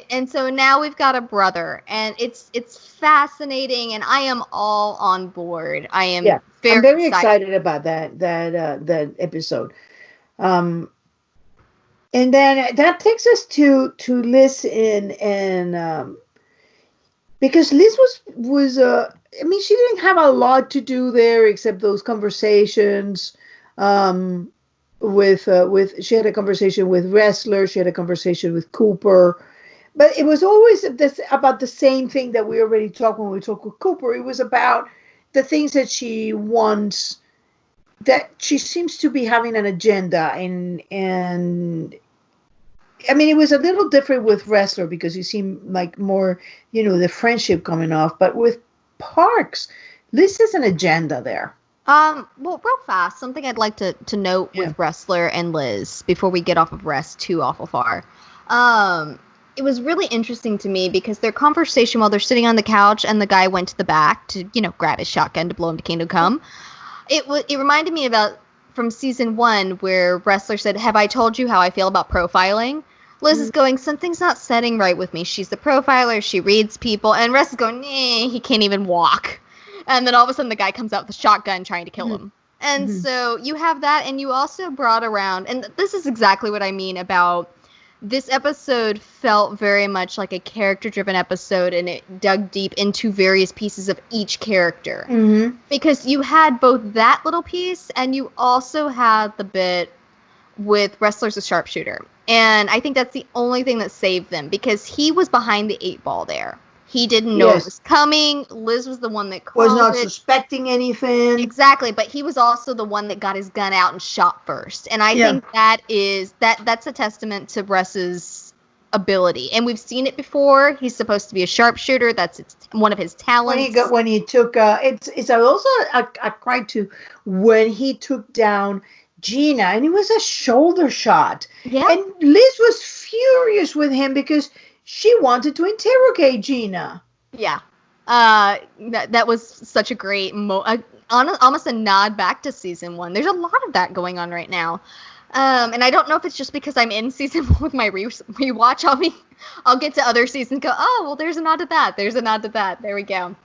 And so now we've got a brother, and it's fascinating, and I am all on board. I am very excited about that episode. And then that takes us to Liz and because Liz was she didn't have a lot to do there except those conversations. She had a conversation with Wrestler, she had a conversation with Cooper, but it was always about the same thing that we already talked when we talked with Cooper. It was about the things that she wants, that she seems to be having an agenda, and it was a little different with Wrestler because he seemed like more, the friendship coming off, but with Parks, Liz has an agenda there. Well, real fast, something I'd like to note with Wrestler and Liz before we get off of Rest too awful far. It was really interesting to me because their conversation while they're sitting on the couch and the guy went to the back to, grab his shotgun to blow him to Kingdom Come. It reminded me from season 1 where Wrestler said, "Have I told you how I feel about profiling?" Liz is going, "Something's not setting right with me. She's the profiler. She reads people." And Russ is going, he can't even walk. And then all of a sudden the guy comes out with a shotgun trying to kill him. And so you have that, and you also brought around, and this is exactly what I mean about this episode felt very much like a character-driven episode, and it dug deep into various pieces of each character. Mm-hmm. Because you had both that little piece, and you also had the bit with Wrestler's a Sharpshooter. And I think that's the only thing that saved them, because he was behind the 8 ball there. He didn't know it was coming. Liz was the one that called was not suspecting anything. Exactly, but he was also the one that got his gun out and shot first. And I think that's a testament to Russ's ability. And we've seen it before. He's supposed to be a sharpshooter. That's one of his talents. When he took it's also a cry to when he took down Gina, and it was a shoulder shot. Yeah. And Liz was furious with him because she wanted to interrogate Gina. Yeah. That was such a great almost a nod back to season 1. There's a lot of that going on right now. And I don't know if it's just because I'm in season 1 with my rewatch. I'll get to other seasons and go, oh, well, there's a nod to that. There's a nod to that. There we go.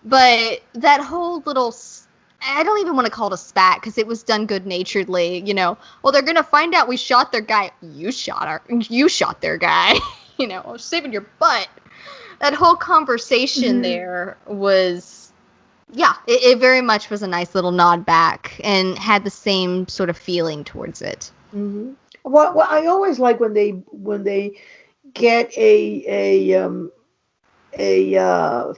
But that whole little, I don't even want to call it a spat because it was done good-naturedly. You know, well, they're going to find out we shot their guy. You shot their guy. You know, saving your butt. That whole conversation there was, it very much was a nice little nod back and had the same sort of feeling towards it. Mm-hmm. Well, I always like when they get a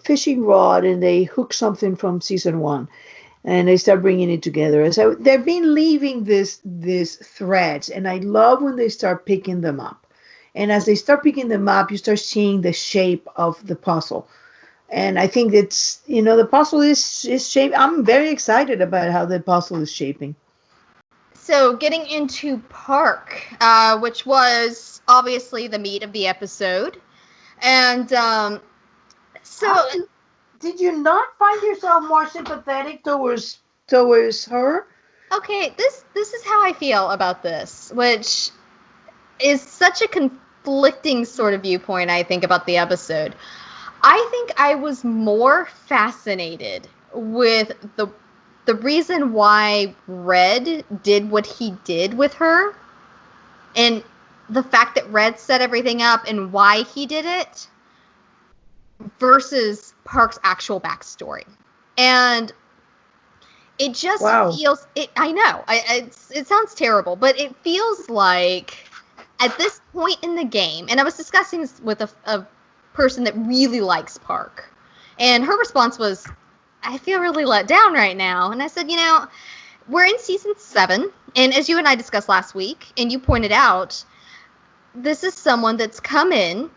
fishing rod and they hook something from season 1, and they start bringing it together. So they've been leaving these threads, and I love when they start picking them up. And as they start picking them up, you start seeing the shape of the puzzle. And I think it's, the puzzle is shaped. I'm very excited about how the puzzle is shaping. So getting into Park, which was obviously the meat of the episode. And did you not find yourself more sympathetic towards her? Okay, this is how I feel about this, which is such a conflicting sort of viewpoint, I think, about the episode. I think I was more fascinated with the reason why Red did what he did with her, and the fact that Red set everything up and why he did it, versus Park's actual backstory. And it just feels, I know, it sounds terrible, but it feels like at this point in the game, and I was discussing this with a person that really likes Park, and her response was, I feel really let down right now. And I said, we're in season 7, and as you and I discussed last week, and you pointed out, this is someone that's come in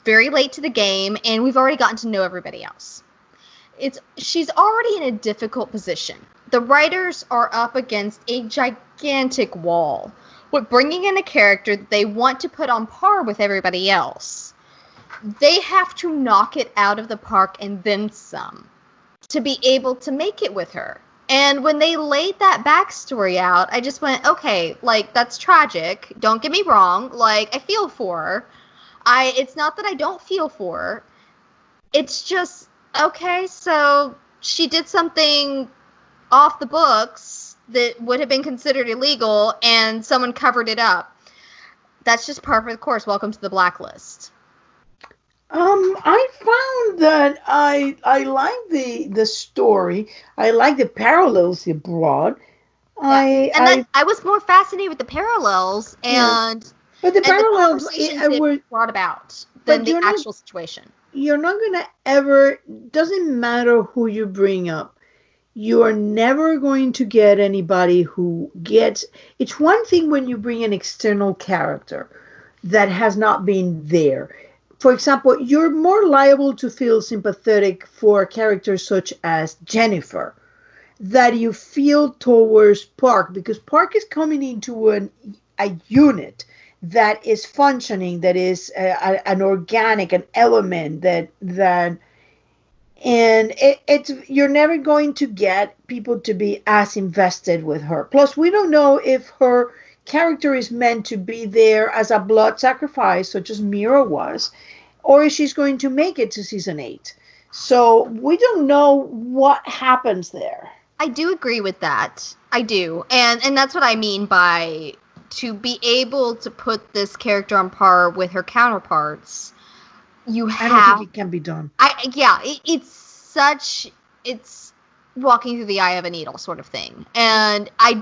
very late to the game, and we've already gotten to know everybody else. She's already in a difficult position. The writers are up against a gigantic wall with bringing in a character that they want to put on par with everybody else. They have to knock it out of the park and then some to be able to make it with her. And when they laid that backstory out, I just went, okay, that's tragic. Don't get me wrong. I feel for her. It's not that I don't feel for her. It's just, okay, so she did something off the books that would have been considered illegal, and someone covered it up. That's just par for the course. Welcome to the blacklist. I found that I like the story. I like the parallels you brought. I was more fascinated with the parallels but the parallels were brought about than the actual situation. You're not gonna ever. Doesn't matter who you bring up. You are never going to get anybody who gets. It's one thing when you bring an external character that has not been there. For example, you're more liable to feel sympathetic for characters such as Jennifer that you feel towards Park, because Park is coming into a unit that is functioning, that is an organic, an element that and it's you're never going to get people to be as invested with her. Plus, we don't know if her character is meant to be there as a blood sacrifice, such as Mira was, or if she's going to make it to season 8. So we don't know what happens there. I do agree with that. I do. And that's what I mean by to be able to put this character on par with her counterparts, I don't think it can be done. It's walking through the eye of a needle sort of thing. And I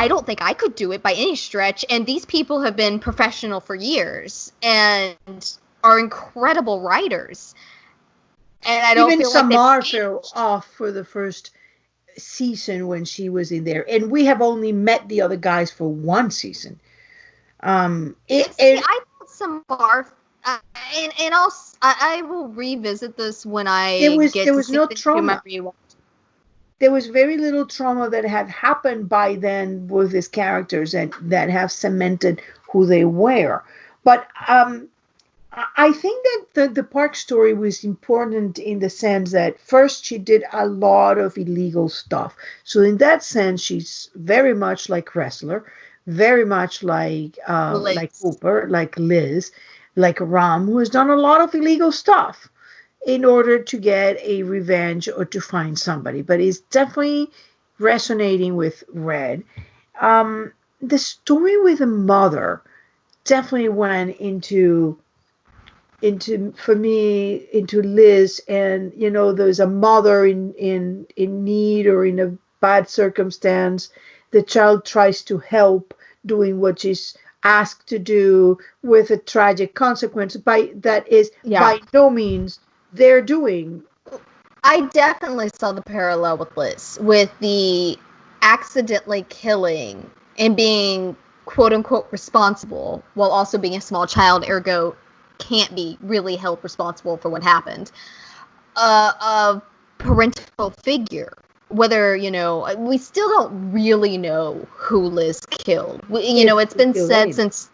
don't think I could do it by any stretch. And these people have been professional for years and are incredible writers. And I don't Even feel Samar like fell off for the first season when she was in there, and we have only met the other guys for one season. I thought Samar, and I will revisit this when I there was no trauma. rewatch. There was very little trauma that had happened by then with these characters that have cemented who they were. But I think that the Park story was important in the sense that first she did a lot of illegal stuff. So in that sense, she's very much like Wrestler, very much like Cooper, like Liz, like Ram, who has done a lot of illegal stuff in order to get a revenge or to find somebody. But it's definitely resonating with Red. The story with the mother definitely went into for me into Liz, and there's a mother in need or in a bad circumstance. The child tries to help, doing what she's asked to do, with a tragic consequence by no means their doing. I definitely saw the parallel with Liz, with the accidentally killing and being quote unquote responsible while also being a small child, ergo can't be really held responsible for what happened. A parental figure, whether we still don't really know who Liz killed. It's been said since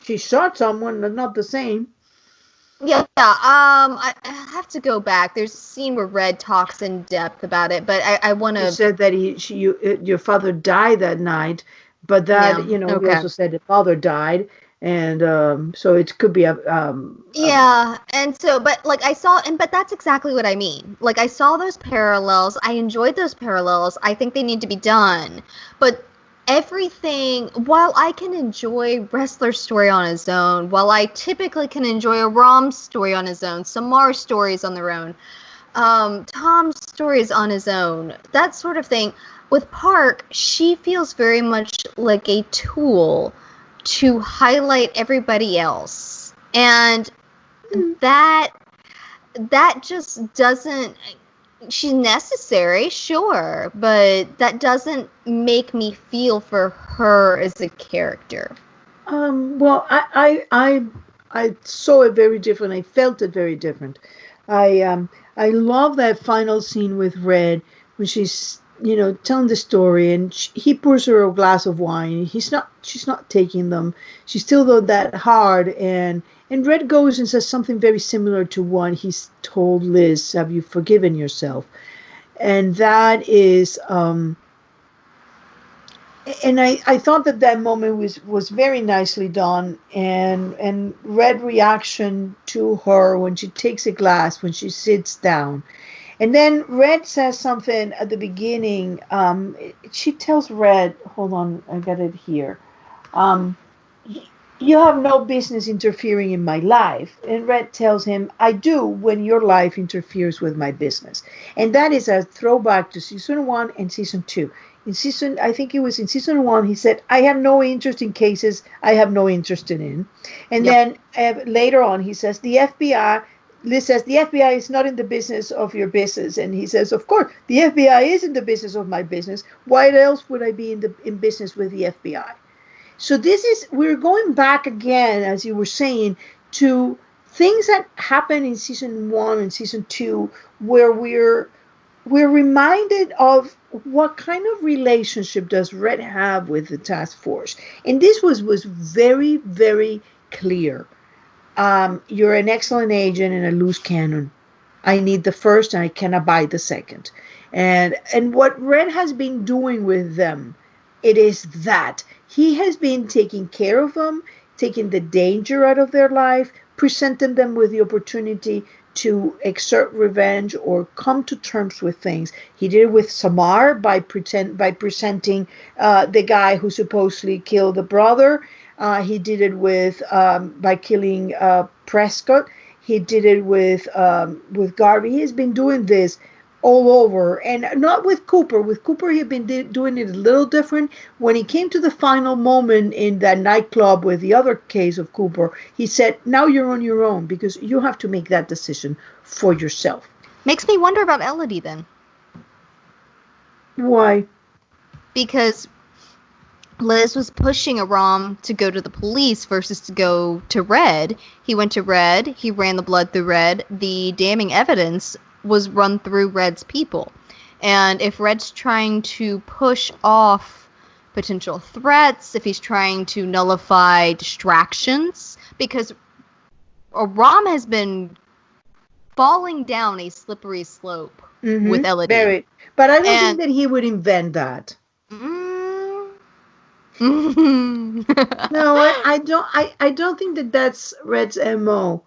she shot someone, but not the same. Yeah. I have to go back. There's a scene where Red talks in depth about it, but I want to. He said that your father died that night, but that he also said his father died. And so it could be and so, but but that's exactly what I mean. Like, I saw those parallels. I enjoyed those parallels. I think they need to be done. But everything, while I can enjoy Wrestler's story on his own, while I typically can enjoy a Rom's story on his own, Samar's stories on their own, Tom's stories on his own, that sort of thing, with Park, she feels very much like a tool to highlight everybody else, and that just doesn't. She's necessary, sure, but that doesn't make me feel for her as a character. Well, I saw it very different. I felt it very different. I love that final scene with Red when she's telling the story, and he pours her a glass of wine. She's not taking them. She's still that hard, and Red goes and says something very similar to what he's told Liz. Have you forgiven yourself? And that is, and I thought that moment was very nicely done, and Red reaction to her when she takes a glass, when she sits down. And then Red says something at the beginning. She tells Red, hold on, I got it here. You have no business interfering in my life. And Red tells him, I do when your life interferes with my business. And that is a throwback to season 1 and season 2. I think it was in season 1, he said, I have no interest in cases I have no interest in. And then later on, he says, Liz says, the FBI is not in the business of your business. And he says, of course, the FBI is in the business of my business. Why else would I be in business with the FBI? So we're going back again, as you were saying, to things that happened in season 1 and season 2, where we're reminded of what kind of relationship does Red have with the task force. And this was very, very clear. You're an excellent agent and a loose cannon. I need the first and I cannot buy the second. And what Red has been doing with them, it is that. He has been taking care of them, taking the danger out of their life, presenting them with the opportunity to exert revenge or come to terms with things. He did it with Samar by presenting the guy who supposedly killed the brother. He did it with by killing Prescott. He did it with Garvey. He's been doing this all over, and not with Cooper. With Cooper, he'd been doing it a little different. When he came to the final moment in that nightclub with the other case of Cooper, he said, "Now you're on your own because you have to make that decision for yourself." Makes me wonder about Elodie then. Why? Because Liz was pushing Aram to go to the police versus to go to Red. He went to Red. He ran the blood through Red. The damning evidence was run through Red's people. And if Red's trying to push off potential threats, if he's trying to nullify distractions, because Aram has been falling down a slippery slope with Elodie. Very. But I don't think that he would invent that. No, I don't. I don't think that that's Red's MO.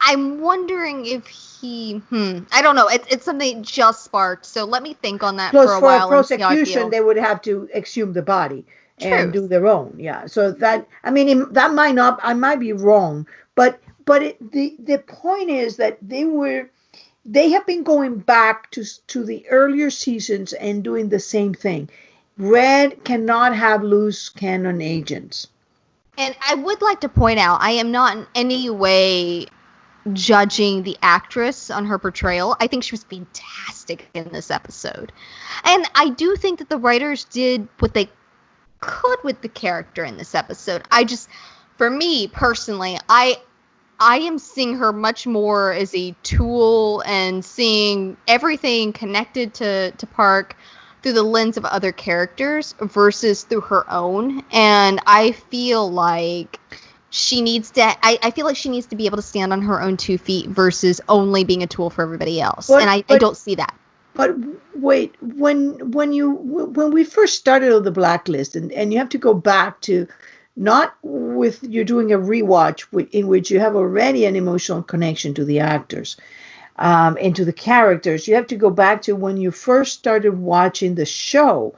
I'm wondering if he. I don't know. It's something that just sparked. So let me think on that for a while. For prosecution, they would have to exhume the body and do their own. Yeah. So that, I mean, that might not. I might be wrong, but the point is that they have been going back to the earlier seasons and doing the same thing. Red cannot have loose cannon agents. And I would like to point out, I am not in any way judging the actress on her portrayal. I think she was fantastic in this episode. And I do think that the writers did what they could with the character in this episode. For me personally, I am seeing her much more as a tool and seeing everything connected to Park through the lens of other characters versus through her own. And I feel like she needs to be able to stand on her own 2 feet versus only being a tool for everybody else. I don't see that. But wait, when we first started on the Blacklist, and you have to go back to, not with you're doing a rewatch in which you have already an emotional connection to the actors. And to the characters, you have to go back to when you first started watching the show.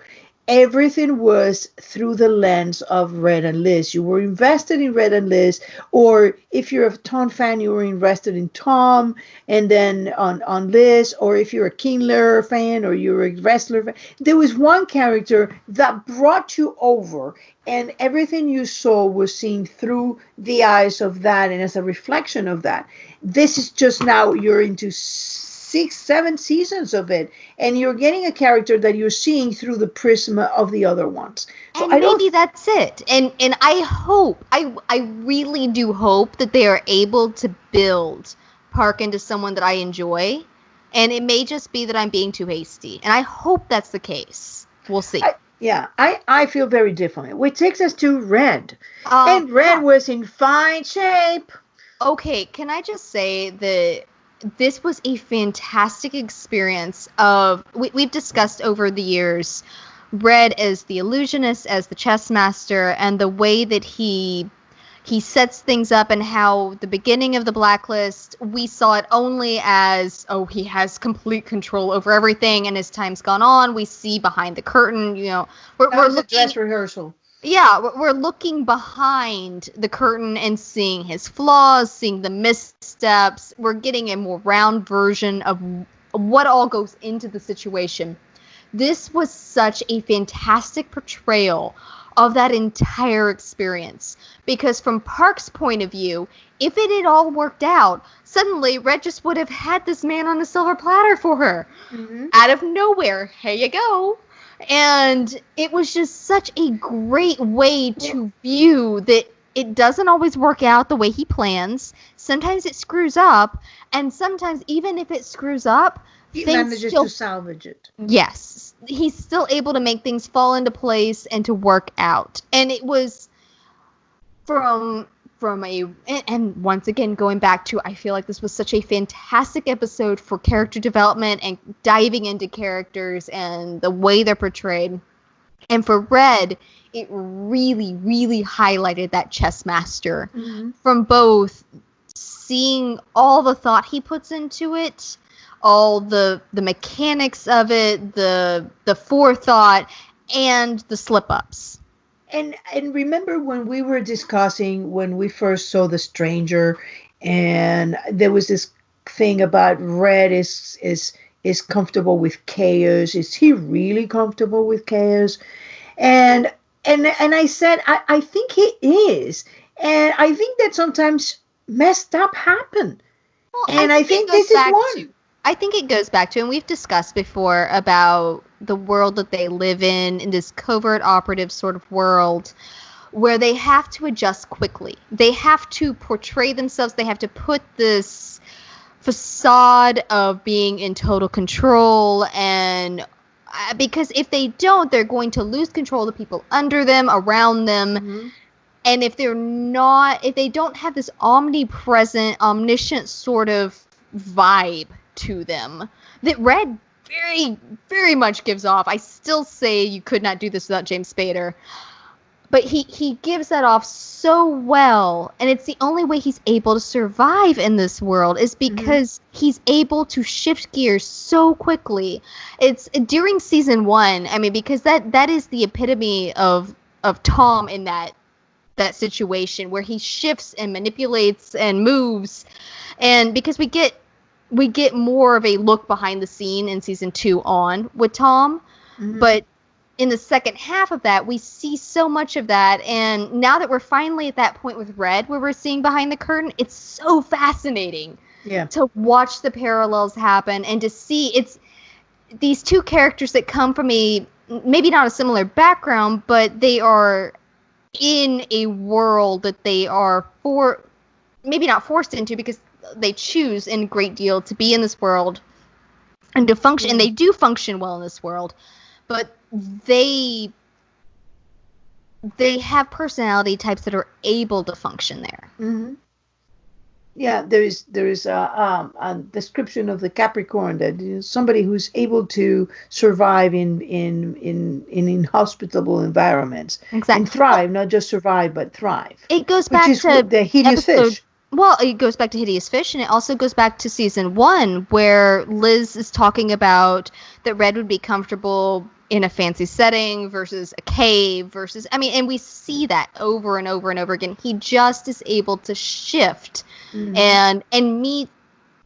Everything was through the lens of Red and Liz. You were invested in Red and Liz, or if you're a Tom fan, you were invested in Tom, and then on Liz, or if you're a Kindler fan or you're a wrestler fan. There was one character that brought you over, and everything you saw was seen through the eyes of that and as a reflection of that. This is just now you're into 6-7 seasons of it, and you're getting a character that you're seeing through the prism of the other ones. So and maybe that's it. And I really do hope that they are able to build Park into someone that I enjoy. And it may just be that I'm being too hasty. And I hope that's the case. We'll see. I feel very differently. Which takes us to Red. And Red was in fine shape. Okay, can I just say that this was a fantastic experience of, we've discussed over the years, Red as the illusionist, as the chess master, and the way that he sets things up, and how the beginning of the Blacklist, we saw it only as, he has complete control over everything, and as time's gone on, we see behind the curtain, we're looking, dress rehearsal. Yeah, we're looking behind the curtain and seeing his flaws, seeing the missteps. We're getting a more round version of what all goes into the situation. This was such a fantastic portrayal of that entire experience. Because from Park's point of view, if it had all worked out, suddenly Red just would have had this man on a silver platter for her. Mm-hmm. Out of nowhere, here you go. And it was just such a great way to view that it doesn't always work out the way he plans. Sometimes it screws up, and sometimes even if it screws up, he manages to salvage it. Yes. He's still able to make things fall into place and to work out. And it was and once again, going back to, I feel like this was such a fantastic episode for character development and diving into characters and the way they're portrayed. And for Red, it really, really highlighted that chess master from both seeing all the thought he puts into it, all the mechanics of it, the forethought, and the slip-ups. And remember when we were discussing when we first saw The Stranger, and there was this thing about Red is comfortable with chaos. Is he really comfortable with chaos? And I said I think he is, and I think that sometimes messed up happen, Well, and I think this is one. I think it goes back to, and we've discussed before about the world that they live in this covert operative sort of world where they have to adjust quickly. They have to portray themselves. They have to put this facade of being in total control, and because if they don't, they're going to lose control of the people under them, around them. Mm-hmm. And if they don't have this omnipresent, omniscient sort of vibe to them that Red very, very much gives off. I still say you could not do this without James Spader. But he gives that off so well, and it's the only way he's able to survive in this world is because he's able to shift gears so quickly. It's during season 1, I mean, because that is the epitome of Tom in that situation where he shifts and manipulates and moves, and because we get more of a look behind the scene in season 2 on with Tom, but in the second half of that, we see so much of that, and now that we're finally at that point with Red, where we're seeing behind the curtain, it's so fascinating to watch the parallels happen and to see it's these two characters that come from maybe not a similar background, but they are in a world that they are maybe not forced into because they choose in a great deal to be in this world and to function, and they do function well in this world, but they have personality types that are able to function there. Mm-hmm. Yeah, there is a description of the Capricorn that is somebody who's able to survive in inhospitable environments, and thrive, not just survive but thrive. It goes back to the Hideous Fish. Well, it goes back to Hideous Fish, and it also goes back to season 1, where Liz is talking about that Red would be comfortable in a fancy setting versus a cave versus, I mean, and we see that over and over and over again. He just is able to shift and meet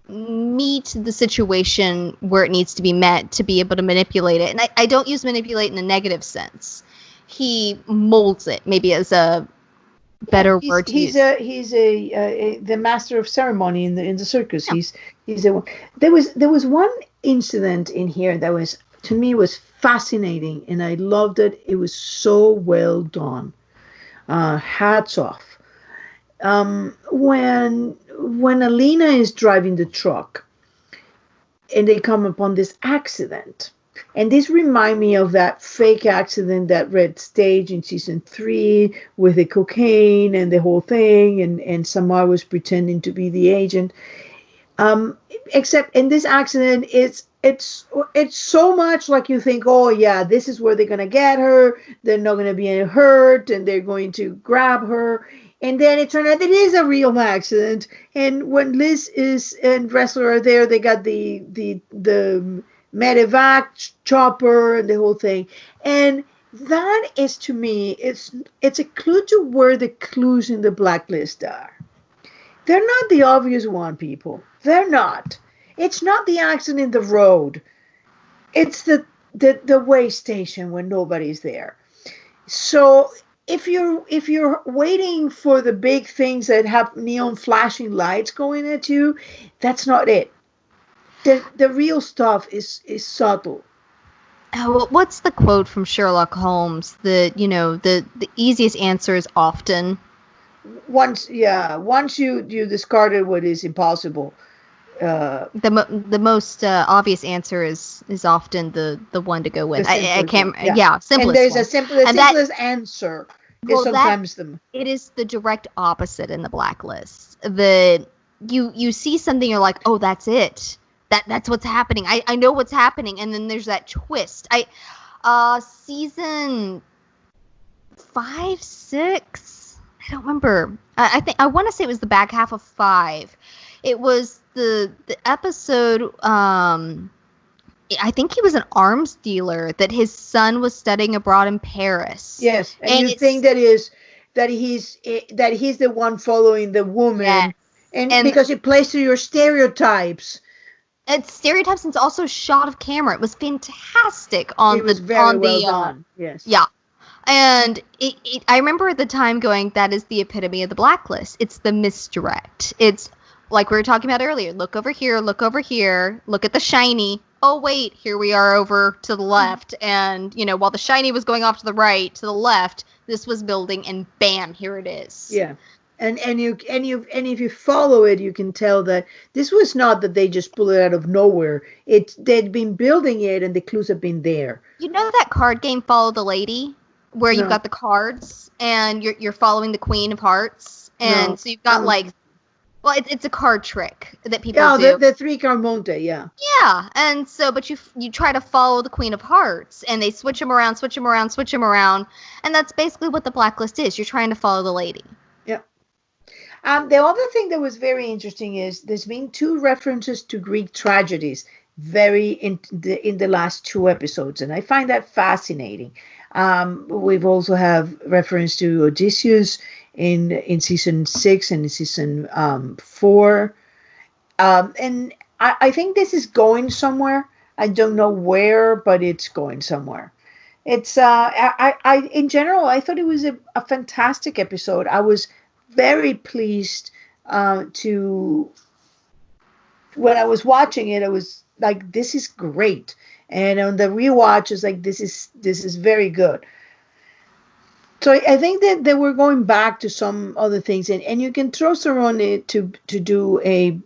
the situation where it needs to be met to be able to manipulate it. And I don't use manipulate in a negative sense. He molds it, maybe as a better word to use. He's the master of ceremony in the circus. Yeah. There was one incident in here that was, to me, was fascinating, and I loved it. It was so well done. Hats off. When Alina is driving the truck, and they come upon this accident, and this reminds me of that fake accident that Red staged in season 3 with the cocaine and the whole thing, and Samar was pretending to be the agent. Except in this accident, it's so much like you think, oh yeah, this is where they're gonna get her. They're not gonna be any hurt, and they're going to grab her. And then it turned out it is a real accident. And when Liz and Wrestler are there, they got the medevac chopper and the whole thing. And that is, to me, it's a clue to where the clues in the blacklist are. They're not the obvious one, people. They're not. It's not the accident in the road. It's the way station when nobody's there. So if you're waiting for the big things that have neon flashing lights going at you, that's not it. The real stuff is subtle. Well, what's the quote from Sherlock Holmes that, the easiest answer is often? Once you discarded what is impossible. The most obvious answer is often the one to go with. I can't. Simplest. And there's one. the simplest answer. Well, is sometimes it is the direct opposite in the blacklist. That you see something, you're like, oh, that's it. That's what's happening. I know what's happening, and then there's that twist. Season 5, 6. I don't remember. I think I want to say it was the back half of 5. It was the episode. I think he was an arms dealer that his son was studying abroad in Paris. Yes, and you think he's the one following the woman, yes. and because it plays to your stereotypes. It's stereotypes, and it's also shot of camera. It was fantastic on It was very well done. Yes. Yeah. And I remember at the time going, that is the epitome of the blacklist. It's the misdirect. It's like we were talking about earlier. Look over here, look at the shiny. Oh, wait, here we are over to the left. And, while the shiny was going off to the right, to the left, this was building, and bam, here it is. Yeah. And if you follow it, you can tell that this was not that they just pulled it out of nowhere. They'd been building it, and the clues have been there. You know that card game, Follow the Lady, where you've got the cards and you're following the Queen of Hearts, and so you've got it's a card trick that people do. Yeah, the 3-card monte, yeah. Yeah, and so but you try to follow the Queen of Hearts, and they switch them around, and that's basically what the blacklist is. You're trying to follow the lady. Yeah. The other thing that was very interesting is there's been 2 references to Greek tragedies in the last 2 episodes, and I find that fascinating. We've also have reference to Odysseus in season 6 and in season 4, and I think this is going somewhere. I don't know where, but it's going somewhere. It's I in general, I thought it was a fantastic episode. I was very pleased to when I was watching it. I was like, this is great, and on the rewatch, it's like this is very good. So I think that they were going back to some other things, and you can trust her on it to do a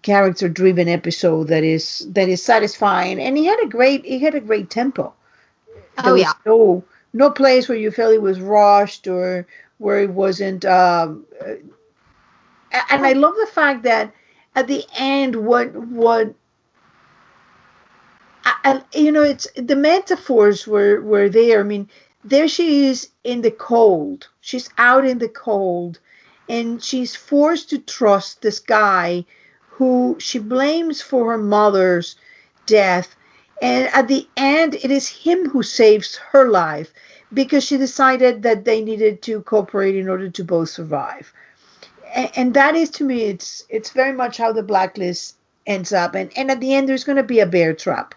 character driven episode that is satisfying, and he had a great tempo. There was no place where you felt it was rushed or where it wasn't. And I love the fact that at the end, it's the metaphors were there. I mean, there she is in the cold. She's out in the cold, and she's forced to trust this guy who she blames for her mother's death. And at the end, it is him who saves her life because she decided that they needed to cooperate in order to both survive. And that is, to me, it's very much how the blacklist ends up. And at the end, there's going to be a bear trap.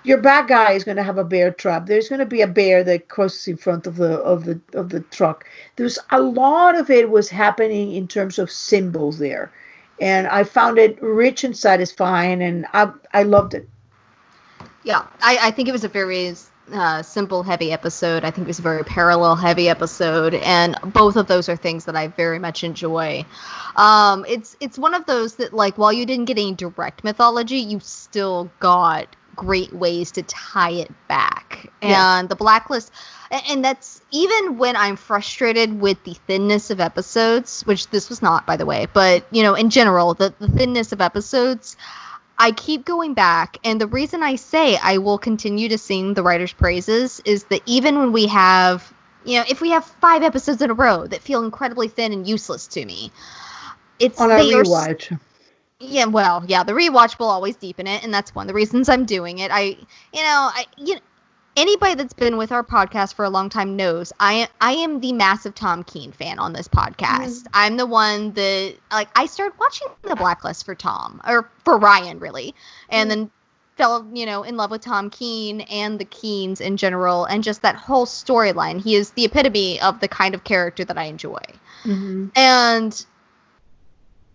Your bad guy is going to have a bear trap. There's going to be a bear that crosses in front of the truck. There's a lot of it was happening in terms of symbols there, and I found it rich and satisfying, and I loved it. Yeah, I think it was a very simple, heavy episode. I think it was a very parallel, heavy episode, and both of those are things that I very much enjoy. It's one of those that, like, while you didn't get any direct mythology, you still got great ways to tie it back. And the blacklist, and that's even when I'm frustrated with the thinness of episodes, which this was not, by the way, but in general, the thinness of episodes, I keep going back, and the reason I say I will continue to sing the writer's praises is that even when we have, if we have 5 episodes in a row that feel incredibly thin and useless to me, it's on a rewatch. Yeah, well, the rewatch will always deepen it, and that's one of the reasons I'm doing it. Anybody that's been with our podcast for a long time knows I am the massive Tom Keene fan on this podcast. Mm. I'm the one that, I started watching The Blacklist for Tom, or for Ryan, really, and then fell, in love with Tom Keene and the Keenes in general, and just that whole storyline. He is the epitome of the kind of character that I enjoy. Mm-hmm. And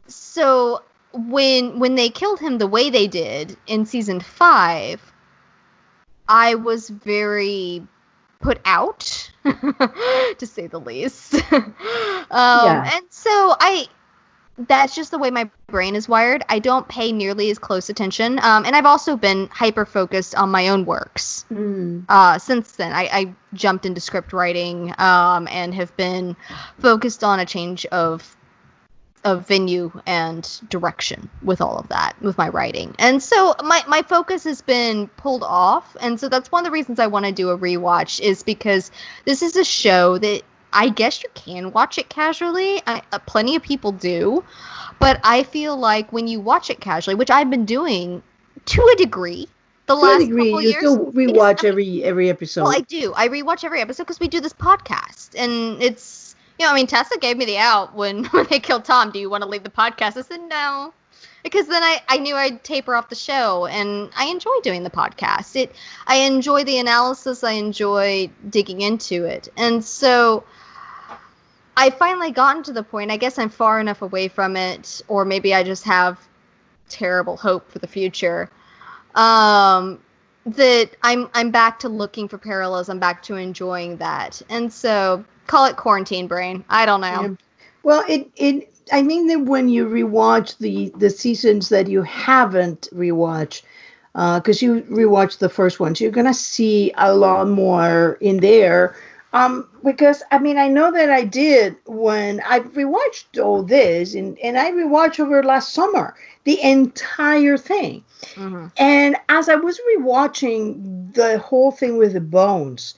so when they killed him the way they did in season 5, I was very put out, to say the least. And so that's just the way my brain is wired. I don't pay nearly as close attention. And I've also been hyper-focused on my own works. Since then. I jumped into script writing and have been focused on a change of venue and direction with all of that, with my writing. And so my focus has been pulled off. And so that's one of the reasons I want to do a rewatch, is because this is a show that I guess you can watch it casually. Plenty of people do. But I feel like when you watch it casually, which I've been doing to a degree the To a last degree, couple you years. still rewatch every episode. Well, I do. I rewatch every episode because we do this podcast. And it's, I mean, Tessa gave me the out when they killed Tom. Do you want to leave the podcast? I said, no. Because then I knew I'd taper off the show, and I enjoy doing the podcast. I enjoy the analysis. I enjoy digging into it. And so I finally gotten to the point, I guess I'm far enough away from it, or maybe I just have terrible hope for the future, that I'm back to looking for parallels. I'm back to enjoying that. And so call it quarantine brain. I don't know. Yeah. Well, I mean that when you rewatch the seasons that you haven't rewatched, because you rewatched the first ones, you're gonna see a lot more in there. Because I mean, I know that I did when I rewatched all this, and I rewatched over last summer the entire thing. Mm-hmm. And as I was rewatching the whole thing with the bones,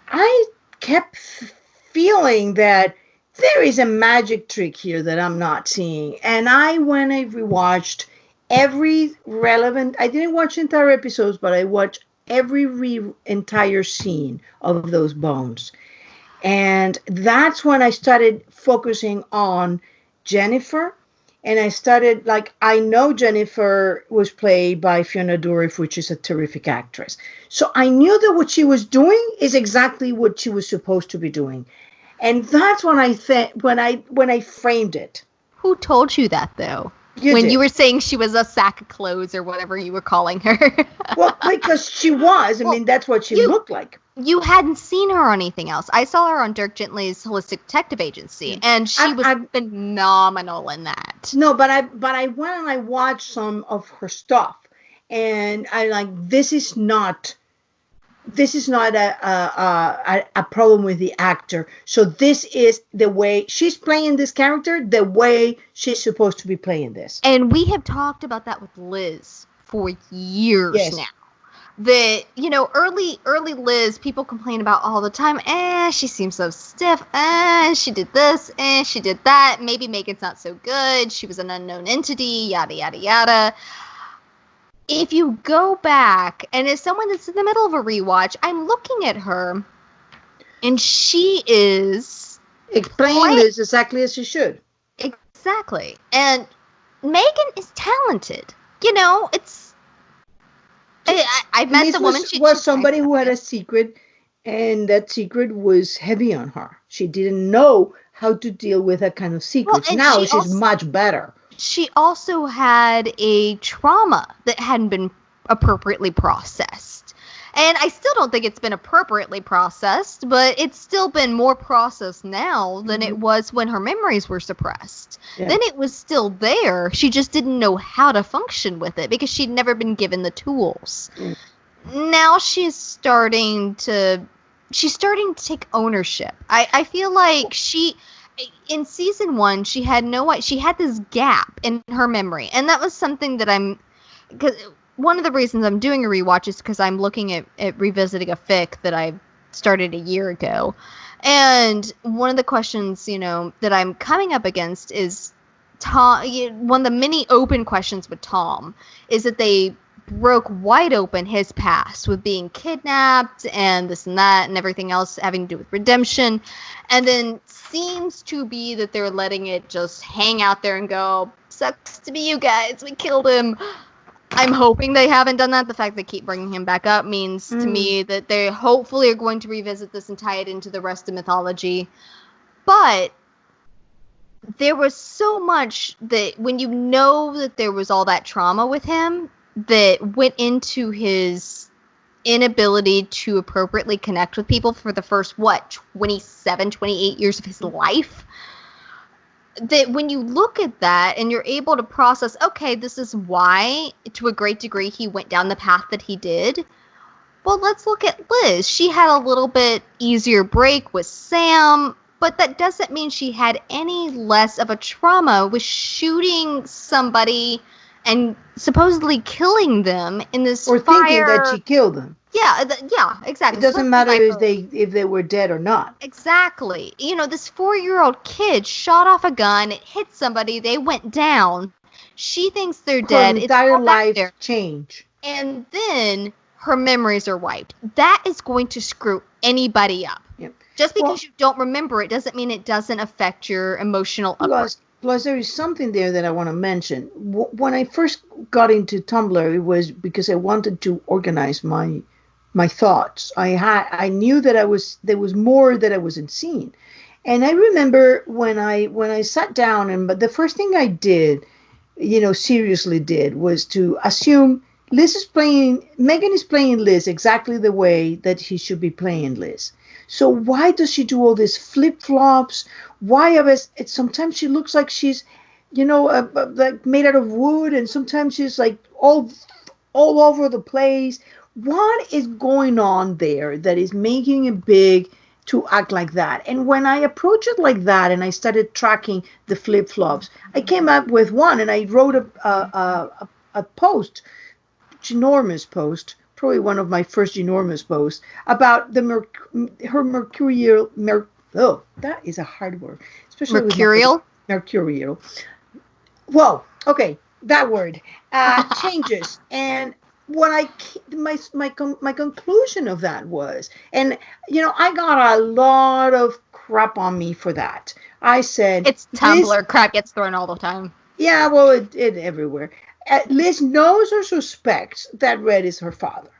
I kept feeling that there is a magic trick here that I'm not seeing. And I went and rewatched every relevant, I didn't watch entire episodes, but I watched every entire scene of those bones. And that's when I started focusing on Jennifer. And I started, I know Jennifer was played by Fiona Dourif, which is a terrific actress. So I knew that what she was doing is exactly what she was supposed to be doing. And that's when when I framed it. Who told you that, though? You were saying she was a sack of clothes or whatever you were calling her. Well, because she was. I mean, that's what she looked like. You hadn't seen her on anything else. I saw her on Dirk Gently's Holistic Detective Agency, and she was phenomenal in that. No, but I went and I watched some of her stuff, and I this is not a problem with the actor. So this is the way she's playing this character, the way she's supposed to be playing this. And we have talked about that with Liz for years now. That, early Liz, people complain about all the time. She seems so stiff. She did this. She did that. Maybe Megan's not so good. She was an unknown entity. Yada, yada, yada. If you go back, and as someone that's in the middle of a rewatch, I'm looking at her, and she is playing Liz exactly as she should. Exactly. And Megan is talented. It's. I've met the woman. She was somebody who had a secret, and that secret was heavy on her. She didn't know how to deal with that kind of secrets. Well, now she's much better. She also had a trauma that hadn't been appropriately processed. And I still don't think it's been appropriately processed, but it's still been more processed now than it was when her memories were suppressed. Yeah. Then it was still there. She just didn't know how to function with it because she'd never been given the tools. Now she's starting to take ownership. I feel like in season 1, she had this gap in her memory. And that was something that because one of the reasons I'm doing a rewatch is because I'm looking at revisiting a fic that I started a year ago. And one of the questions, that I'm coming up against is Tom. One of the many open questions with Tom is that they broke wide open his past with being kidnapped and this and that and everything else having to do with redemption. And then seems to be that they're letting it just hang out there and go, sucks to be you guys, we killed him. I'm hoping they haven't done that. The fact they keep bringing him back up means to me that they hopefully are going to revisit this and tie it into the rest of mythology. But there was so much that when that there was all that trauma with him that went into his inability to appropriately connect with people for the first, 27, 28 years of his life. That when you look at that and you're able to process, okay, this is why, to a great degree, he went down the path that he did. Well, let's look at Liz. She had a little bit easier break with Sam, but that doesn't mean she had any less of a trauma with shooting somebody and supposedly killing them in this Or fire. thinking that she killed them. Yeah, yeah, exactly. It doesn't matter if they were dead or not. Exactly. This 4-year-old kid shot off a gun, it hit somebody, they went down. She thinks they're dead. Her entire life there. change. And then her memories are wiped. That is going to screw anybody up. Yep. Just because you don't remember it doesn't mean it doesn't affect your emotional upbringing. Plus, there is something there that I want to mention. When I first got into Tumblr, it was because I wanted to organize my thoughts. I knew that there was more that I wasn't seeing. And I remember when I sat down, but the first thing I did, seriously did, was to assume Megan is playing Liz exactly the way that he should be playing Liz. So why does she do all these flip-flops? Sometimes she looks like she's, like made out of wood, and sometimes she's like all over the place. What is going on there that is making it big to act like that? And when I approached it like that and I started tracking the flip-flops, I came up with one, and I wrote a post, ginormous post, probably one of my first ginormous posts, about her mercurial, that is a hard word. Especially mercurial? Mercurial. Whoa, okay, that word. Changes. And what my conclusion of that was, and I got a lot of crap on me for that. I said, it's Tumblr, crap gets thrown all the time. Yeah, well, it everywhere. Liz knows or suspects that Red is her father,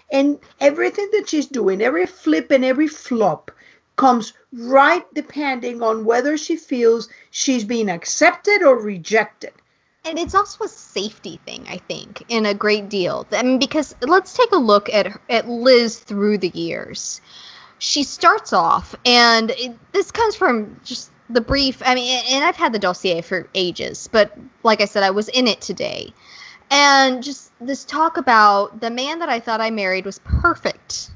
and everything that she's doing, every flip and every flop, comes right depending on whether she feels she's being accepted or rejected. And it's also a safety thing, I think, in a great deal. I mean, because let's take a look at Liz through the years. She starts off, and this comes from just the brief, and I've had the dossier for ages, but like I said, I was in it today. And just this talk about the man that I thought I married was perfect.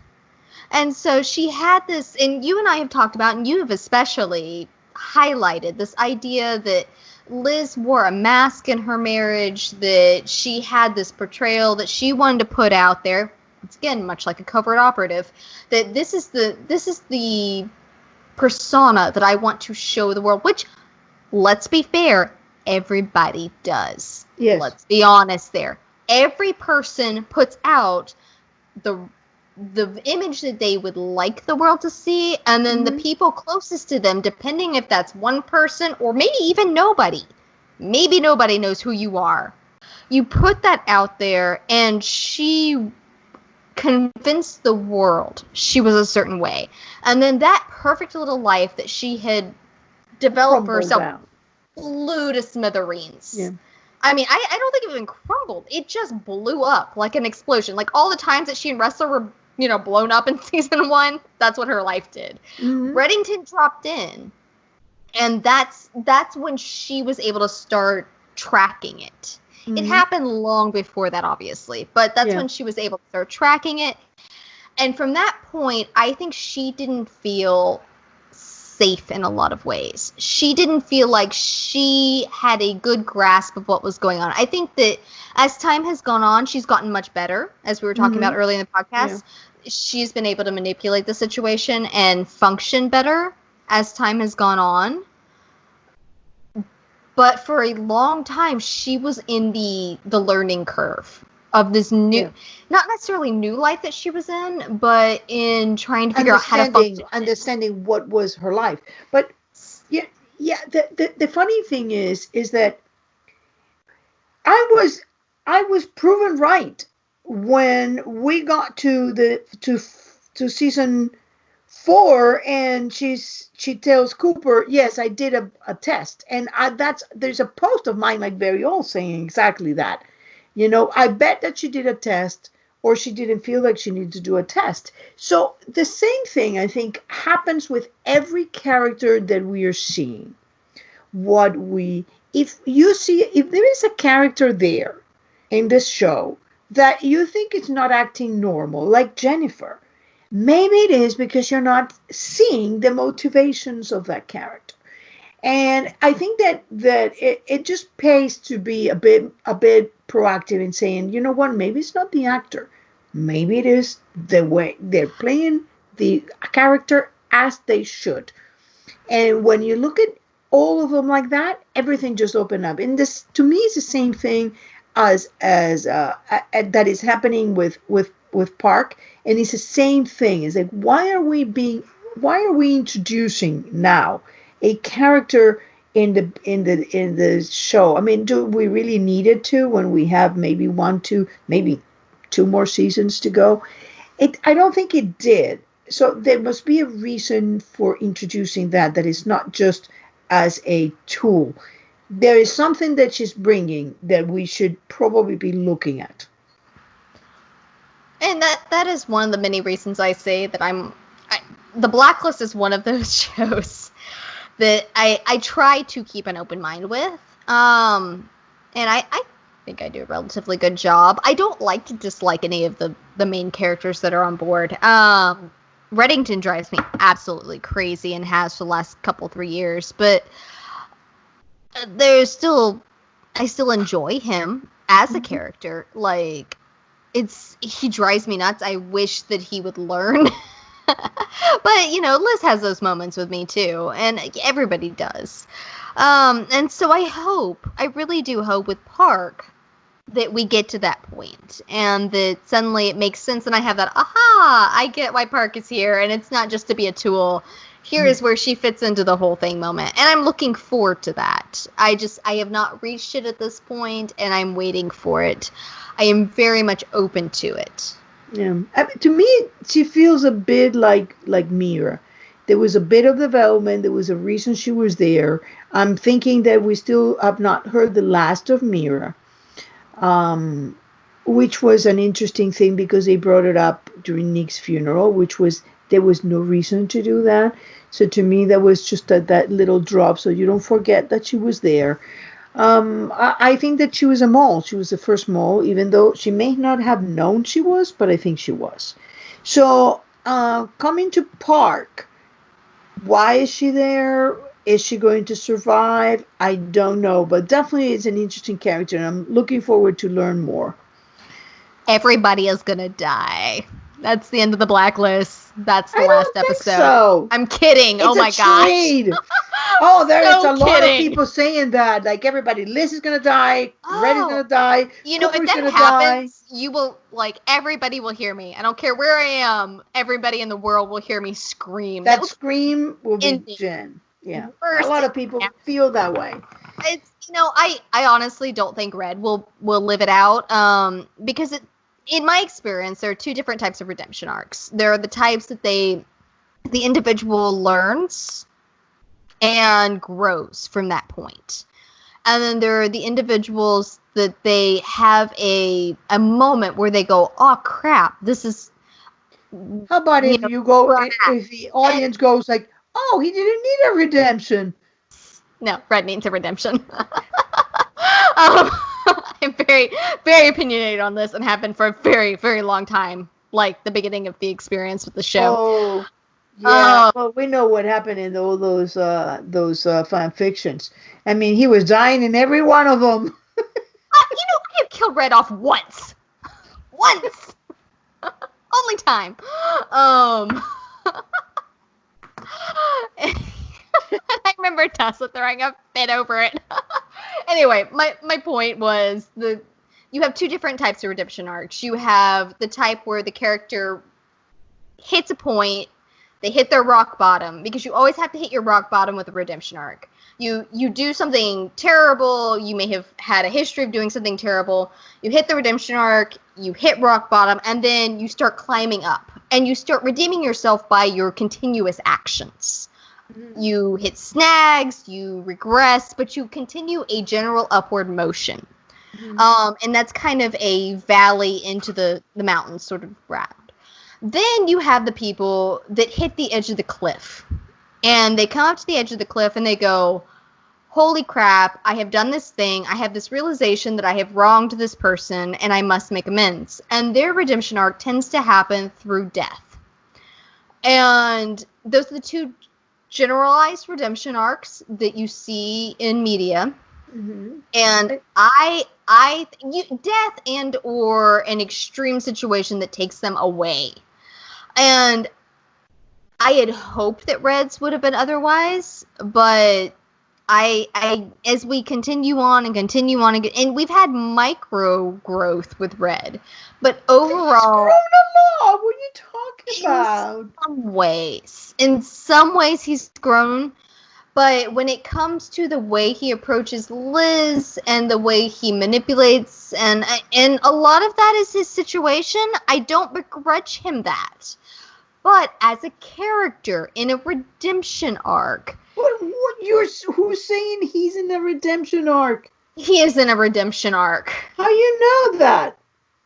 And so she had this, and you and I have talked about, and you have especially highlighted this idea that Liz wore a mask in her marriage, that she had this portrayal that she wanted to put out there. It's again much like a covert operative, that this is the persona that I want to show the world, which, let's be fair, everybody does. Yes. Let's be honest there. Every person puts out the image that they would like the world to see, and then the people closest to them, depending if that's one person or maybe even nobody. Maybe nobody knows who you are. You put that out there, and she convinced the world she was a certain way. And then that perfect little life that she had developed for herself blew to smithereens. Yeah. I mean, I don't think it even crumbled. It just blew up like an explosion. Like all the times that she and Wrestler were, blown up in season 1, that's what her life did. Mm-hmm. Reddington dropped in, and that's when she was able to start tracking it. Mm-hmm. It happened long before that, obviously, but that's when she was able to start tracking it. And from that point, I think she didn't feel safe in a lot of ways. She didn't feel like she had a good grasp of what was going on. I think that as time has gone on, she's gotten much better, as we were talking about earlier in the podcast. Yeah. She's been able to manipulate the situation and function better as time has gone on. But for a long time, she was in the learning curve of this new, not necessarily new life that she was in, but in trying to figure out how to function. Understanding what was her life. But the funny thing is that I was proven right when we got to season 4, and she tells Cooper, yes, I did a test, and there's a post of mine, like very old, saying exactly that. I bet that she did a test, or she didn't feel like she needed to do a test. So the same thing, I think, happens with every character that we are seeing. If there is a character there in this show that you think is not acting normal, like Jennifer, maybe it is because you're not seeing the motivations of that character. And I think that it just pays to be a bit proactive in saying, you know what, maybe it's not the actor. Maybe it is the way they're playing the character as they should. And when you look at all of them like that, everything just opened up. And this, to me, is the same thing as that is happening with Park. And it's the same thing. It's like, why are we introducing now a character in the show? I mean, do we really need it to when we have maybe maybe two more seasons to go? I don't think it did. So there must be a reason for introducing that is not just as a tool. There is something that she's bringing that we should probably be looking at. And that is one of the many reasons I say that The Blacklist is one of those shows that I try to keep an open mind with. And I think I do a relatively good job. I don't like to dislike any of the main characters that are on board. Reddington drives me absolutely crazy and has for the last 3 years, but I still enjoy him as a character. Like, he drives me nuts. I wish that he would learn. But, Liz has those moments with me too, and everybody does. And so I really do hope with Park that we get to that point, and that suddenly it makes sense, and I have that, aha, I get why Park is here, and it's not just to be a tool. Here is where she fits into the whole thing moment, and I'm looking forward to that. I have not reached it at this point, and I'm waiting for it. I am very much open to it. Yeah, I mean, to me, she feels a bit like Mira. There was a bit of development. There was a reason she was there. I'm thinking that we still have not heard the last of Mira. Which was an interesting thing because they brought it up during Nick's funeral, there was no reason to do that. So to me, that was just that little drop, so you don't forget that she was there. I think that she was a mole. She was the first mole, even though she may not have known she was, but I think she was. So coming to Park, why is she there? Is she going to survive? I don't know, but definitely it's an interesting character, and I'm looking forward to learn more. Everybody is gonna die. That's the end of The Blacklist. That's the last episode. So. I'm kidding. Oh my gosh. Oh, there's a lot of people saying that. Like, everybody, Liz is gonna die. Red is gonna die. If that happens, you will, everybody will hear me. I don't care where I am. Everybody in the world will hear me scream. That scream will be Jen. Yeah, a lot of people feel that way. It's I honestly don't think Red will live it out. Because in my experience, there are two different types of redemption arcs. There are the types that the individual learns and grows from that point, and then there are the individuals that they have a moment where they go, "Oh crap, this is." How about if the audience goes like, "Oh, he didn't need a redemption." No, Red needs a redemption. I'm very, very opinionated on this and have been for a very, very long time, like the beginning of the experience with the show. Oh, yeah. Well, we know what happened in all those fan fictions. I mean, he was dying in every one of them. I have killed Red off once. Once. Only time. I remember Tessa throwing a fit over it. Anyway, my point was you have two different types of redemption arcs. You have the type where the character hits a point, they hit their rock bottom, because you always have to hit your rock bottom with a redemption arc. You do something terrible, you may have had a history of doing something terrible, you hit the redemption arc, you hit rock bottom, and then you start climbing up, and you start redeeming yourself by your continuous actions. You hit snags, you regress, but you continue a general upward motion. And that's kind of a valley into the mountains sort of route. Then you have the people that hit the edge of the cliff. And they come up to the edge of the cliff and they go, holy crap, I have done this thing. I have this realization that I have wronged this person and I must make amends. And their redemption arc tends to happen through death. And those are the two generalized redemption arcs that you see in media. Mm-hmm. And death and or an extreme situation that takes them away. And I had hoped that Reds would have been otherwise, but I as we continue on, and we've had micro growth with Red, but overall, he's grown a lot. What are you talking about? In some ways he's grown. But when it comes to the way he approaches Liz and the way he manipulates, and a lot of that is his situation, I don't begrudge him that. But as a character in a redemption arc, Who's saying he's in a redemption arc? he is in a redemption arc. How you know that?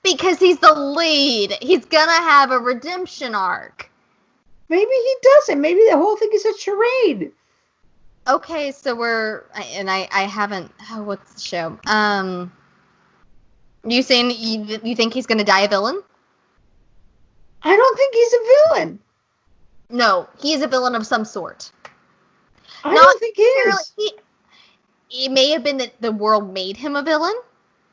Because he's the lead. He's gonna have a redemption arc. Maybe he doesn't. Maybe the whole thing is a charade. Okay, so I haven't, what's the show? You saying you think he's gonna die a villain? I don't think he's a villain. No, he is a villain of some sort. I don't think he is. It may have been that the world made him a villain.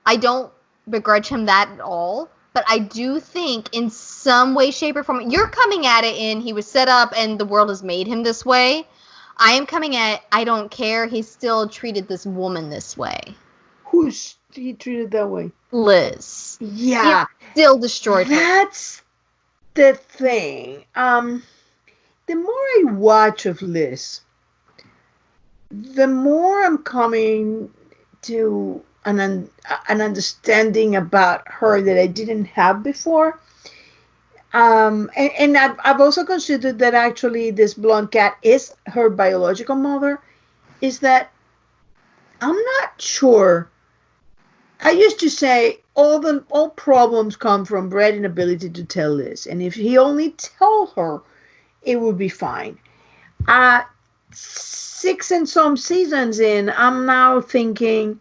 I don't begrudge him that at all. But I do think in some way, shape, or form, you're coming at it in he was set up and the world has made him this way. I am coming at, I don't care, he still treated this woman this way. Who's he treated that way? Liz. Yeah. He still destroyed her. That's the thing. The more I watch of Liz, the more I'm coming to an understanding about her that I didn't have before. And I've also considered that actually this blonde cat is her biological mother. Is that I'm not sure. I used to say all problems come from Brett's inability to tell Liz, and if he only tell her, it would be fine. 6 and some seasons in, I'm now thinking,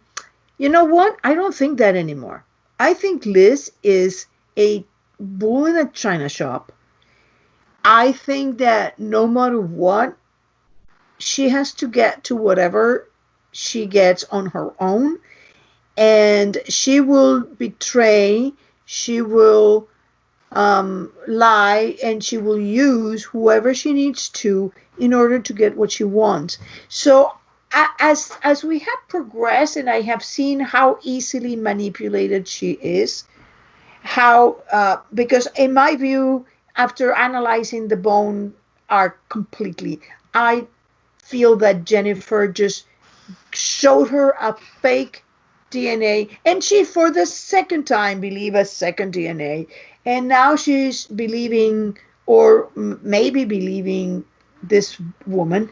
you know what? I don't think that anymore. I think Liz is a bull in a china shop. I think that no matter what, she has to get to whatever she gets on her own, and she will betray, she will lie, and she will use whoever she needs to in order to get what she wants. So as we have progressed, and I have seen how easily manipulated she is, how because in my view, after analyzing the bone arc completely, I feel that Jennifer just showed her a fake DNA, and she for the second time believed a second DNA, and now she's believing, or maybe believing, this woman.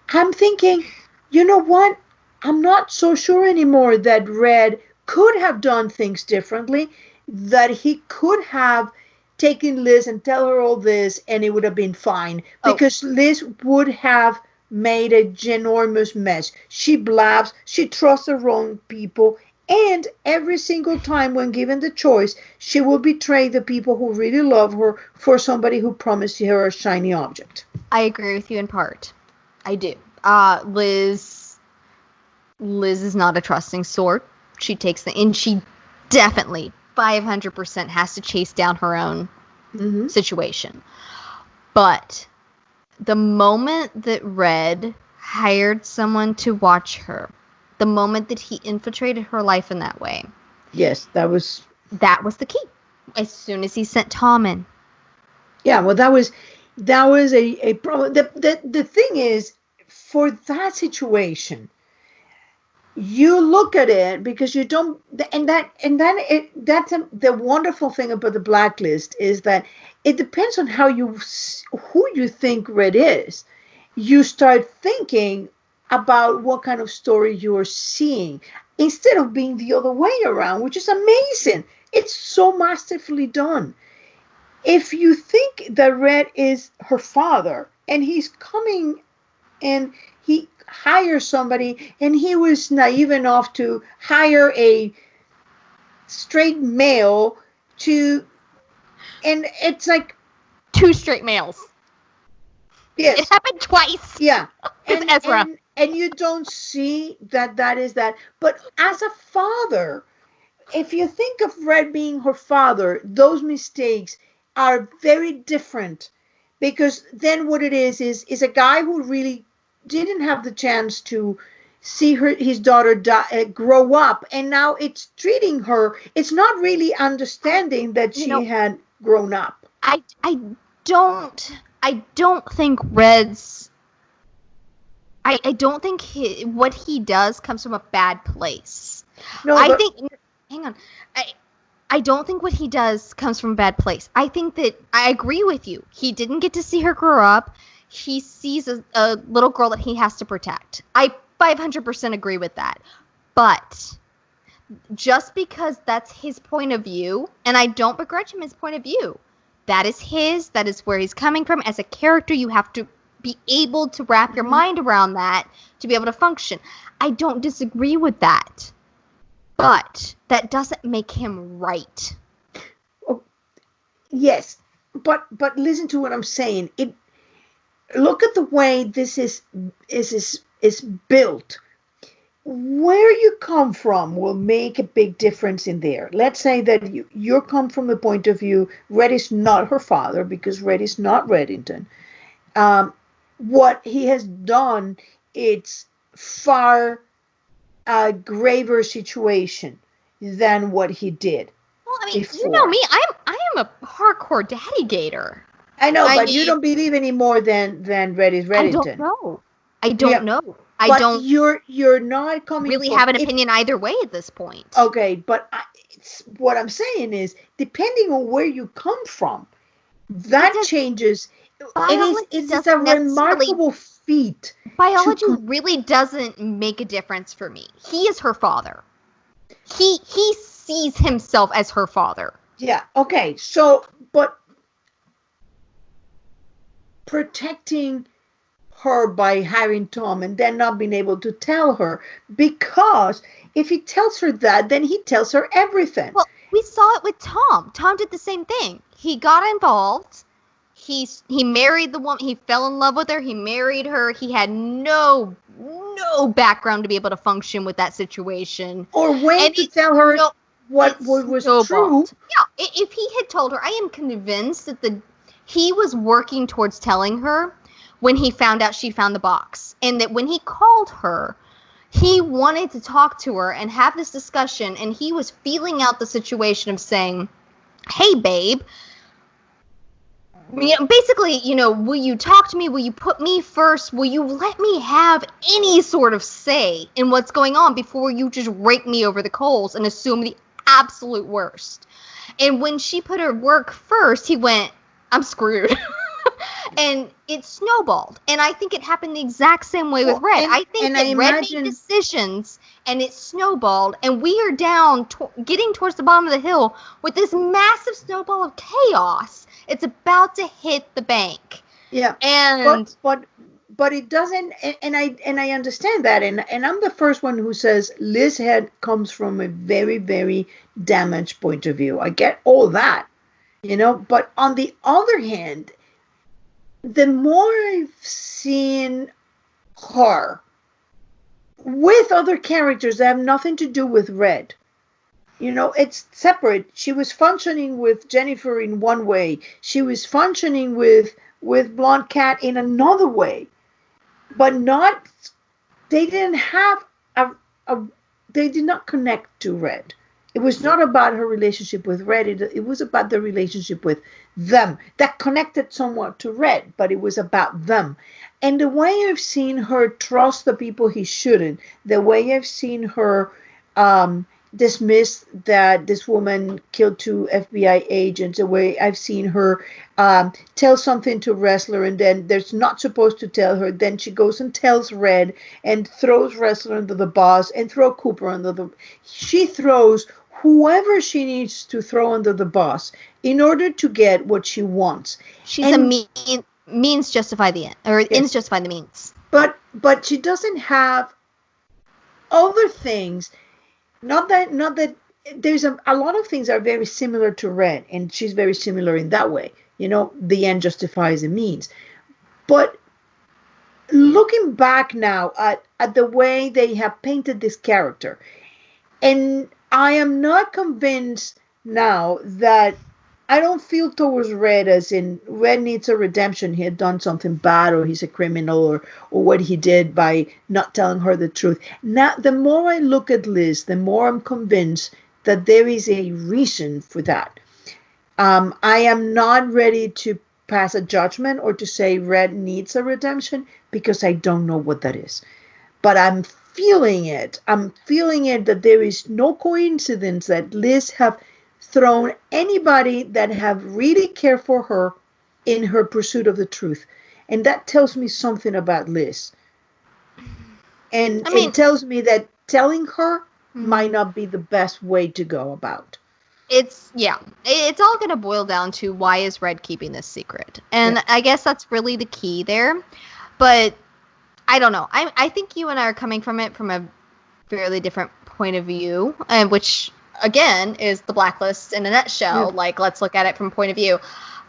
I'm thinking, you know what? I'm not so sure anymore that Red could have done things differently, that he could have taken Liz and tell her all this and it would have been fine, because Liz would have made a ginormous mess. She blabs, she trusts the wrong people, and every single time when given the choice, she will betray the people who really love her for somebody who promised her a shiny object. I agree with you in part. I do. Liz is not a trusting sort. She takes and she definitely 500% has to chase down her own situation. But the moment that Red hired someone to watch her, the moment that he infiltrated her life in that way. Yes, that was the key. As soon as he sent Tom in. Yeah, well, that was a problem. The thing is, for that situation, you look at it because you don't, that's the wonderful thing about the blacklist is that it depends on who you think Red is. You start thinking about what kind of story you're seeing instead of being the other way around, which is amazing. It's so masterfully done. If you think that Red is her father and he's coming and he hires somebody and he was naive enough to hire a straight male and it's like 2 straight males. Yes. It happened twice. Yeah. With Ezra. And you don't see that is that. But as a father, if you think of Red being her father, those mistakes are very different, because then what it is a guy who really didn't have the chance to see his daughter grow up, and now it's treating her. It's not really understanding that she had grown up. I don't think Red's. I don't think what he does comes from a bad place. No, I think. Hang on. I don't think what he does comes from a bad place. I think that I agree with you. He didn't get to see her grow up. He sees a little girl that he has to protect. I 500% agree with that. But just because that's his point of view, and I don't begrudge him his point of view, that is where he's coming from. As a character, you have to be able to wrap your mind around that to be able to function. I don't disagree with that. But that doesn't make him right. Oh, yes, but listen to what I'm saying. Look at the way this is built. Where you come from will make a big difference in there. Let's say that you come from the point of view Red is not her father, because Red is not Reddington. What he has done, it's far a graver situation than what he did. Well, I mean, before. You know me. I am a hardcore daddy gator. I know, but you don't believe any more than Red is Reddington. I don't know. I don't. You're not coming. Really have an opinion either way at this point. Okay, but what I'm saying is, depending on where you come from, that changes. It is a remarkable feat. Biology really doesn't make a difference for me. He is her father. He sees himself as her father. Yeah, okay. So, but protecting her by having Tom and then not being able to tell her, because if he tells her that, then he tells her everything. Well, we saw it with Tom. Tom did the same thing. He got involved. He married the woman. He fell in love with her. He married her. He had no background to be able to function with that situation. Or wait to tell her what was true. Yeah, if he had told her, I am convinced that he was working towards telling her when he found out she found the box. And that when he called her, he wanted to talk to her and have this discussion. And he was feeling out the situation of saying, hey, babe, basically, will you talk to me? Will you put me first? Will you let me have any sort of say in what's going on before you just rake me over the coals and assume the absolute worst? And when she put her work first, he went, I'm screwed. And it snowballed. And I think it happened the exact same way with Red. I think that Red made decisions and it snowballed. And we are down, getting towards the bottom of the hill with this massive snowball of chaos. It's about to hit the bank. Yeah. And but it doesn't, and I understand that, and I'm the first one who says Liz Head comes from a very, very damaged point of view. I get all that, but on the other hand, the more I've seen her with other characters that have nothing to do with Red, it's separate. She was functioning with Jennifer in one way. She was functioning with Blonde Cat in another way. But they didn't have they did not connect to Red. It was not about her relationship with Red. It was about the relationship with them. That connected somewhat to Red, but it was about them. And the way I've seen her trust the people he shouldn't, the way I've seen her dismiss that this woman killed 2 FBI agents, the way I've seen her tell something to Wrestler and then there's not supposed to tell her, then she goes and tells Red and throws Wrestler under the bus and throw Cooper under the... She throws whoever she needs to throw under the bus in order to get what she wants. She's a means justify the end, or ends justify the means. But she doesn't have other things. Not that there's a lot of things are very similar to Red, and she's very similar in that way. The end justifies the means. But looking back now at the way they have painted this character, and I am not convinced now that I don't feel towards Red as in Red needs a redemption. He had done something bad, or he's a criminal, or what he did by not telling her the truth. Now, the more I look at Liz, the more I'm convinced that there is a reason for that. I am not ready to pass a judgment or to say Red needs a redemption because I don't know what that is. But I'm feeling it. I'm feeling it that there is no coincidence that Liz have thrown anybody that have really cared for her in her pursuit of the truth. And that tells me something about Liz. And I mean, it tells me that telling her mhm. might not be the best way to go about. It's all going to boil down to why is Red keeping this secret? And I guess that's really the key there. But I don't know. I think you and I are coming from it from a fairly different point of view, and which again is the Blacklist in a nutshell. Yeah. Like, let's look at it from point of view,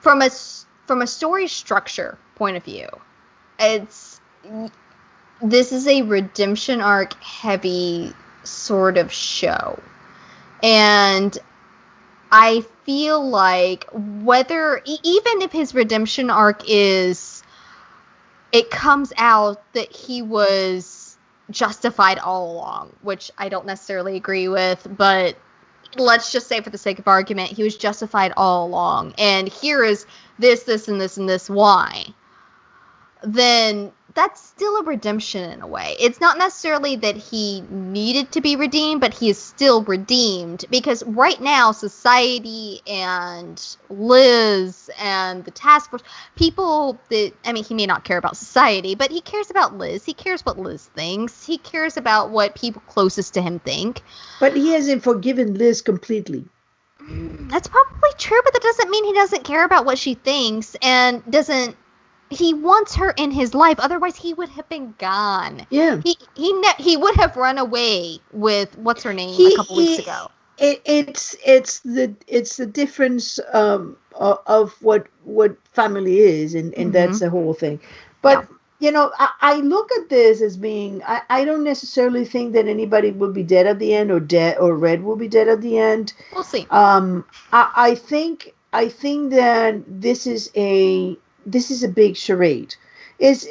from a story structure point of view. This is a redemption arc heavy sort of show, and I feel like whether even if his redemption arc is, it comes out that he was justified all along, which I don't necessarily agree with, but let's just say for the sake of argument, he was justified all along, and here is this, and this why, then that's still a redemption in a way. It's not necessarily that he needed to be redeemed, but he is still redeemed, because right now society and Liz and the task force, people that, I mean, he may not care about society, but he cares about Liz. He cares what Liz thinks. He cares about what people closest to him think. But he hasn't forgiven Liz completely. That's probably true, but that doesn't mean he doesn't care about what she thinks and doesn't. He wants her in his life. Otherwise, he would have been gone. Yeah. He would have run away with what's her name a couple weeks ago. It's the difference of what family is, and that's the whole thing. But you know, I look at this as being, I don't necessarily think that anybody will be dead at the end, or Red will be dead at the end. We'll see. I think that this is a big charade.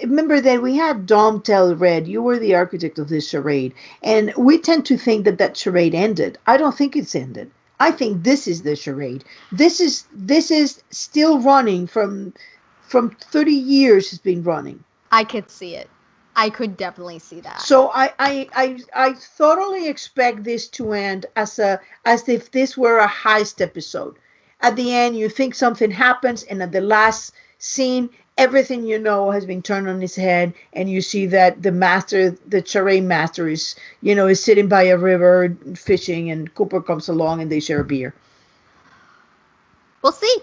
Remember that we had Dom tell Red, you were the architect of this charade, and we tend to think that charade ended. I don't think it's ended. I think this is the charade. This is still running from 30 years. It's been running. I could see it. I could definitely see that. So I thoroughly expect this to end as if this were a heist episode. At the end, you think something happens, and at the last scene, everything you know has been turned on its head, and you see that the charade master is sitting by a river fishing, and Cooper comes along and they share a beer. We'll see.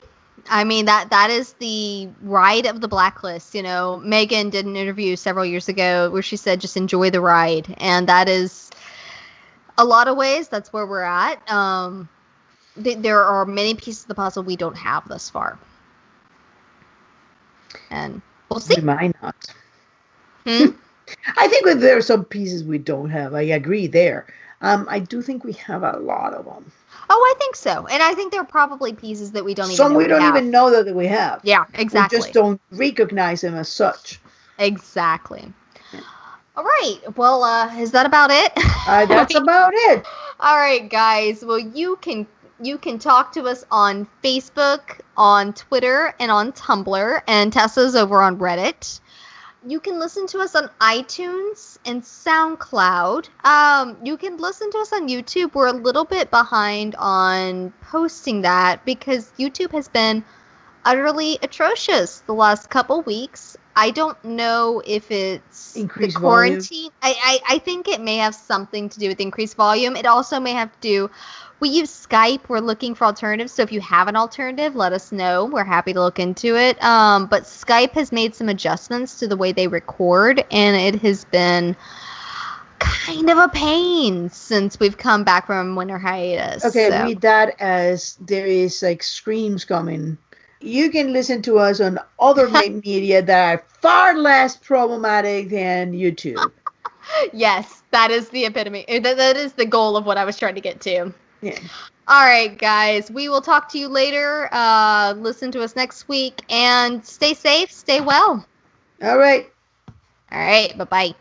I mean, that is the ride of the Blacklist. You know, Megan did an interview several years ago where she said, just enjoy the ride. And that is, a lot of ways, that's where we're at. There are many pieces of the puzzle we don't have thus far. And we'll see. We might not. I think that there are some pieces we don't have. I agree there. I do think we have a lot of them. Oh, I think so. And I think there are probably pieces that we don't even know. Some we don't even know that we have. Yeah, exactly. We just don't recognize them as such. Exactly. Yeah. All right. Well, is that about it? That's about it. All right, guys. Well, you can talk to us on Facebook, on Twitter, and on Tumblr. And Tessa's over on Reddit. You can listen to us on iTunes and SoundCloud. You can listen to us on YouTube. We're a little bit behind on posting that because YouTube has been utterly atrocious the last couple weeks. I don't know if it's increased the quarantine. I think it may have something to do with increased volume. It also may have to do. We use Skype. We're looking for alternatives. So if you have an alternative, let us know. We're happy to look into it. But Skype has made some adjustments to the way they record, and it has been kind of a pain since we've come back from winter hiatus. Okay, read that as there is like screams coming you can listen to us on other media that are far less problematic than YouTube. Yes, that is the epitome. That is the goal of what I was trying to get to. Yeah. All right, guys. We will talk to you later. Listen to us next week and stay safe, stay well. All right. All right. Bye-bye.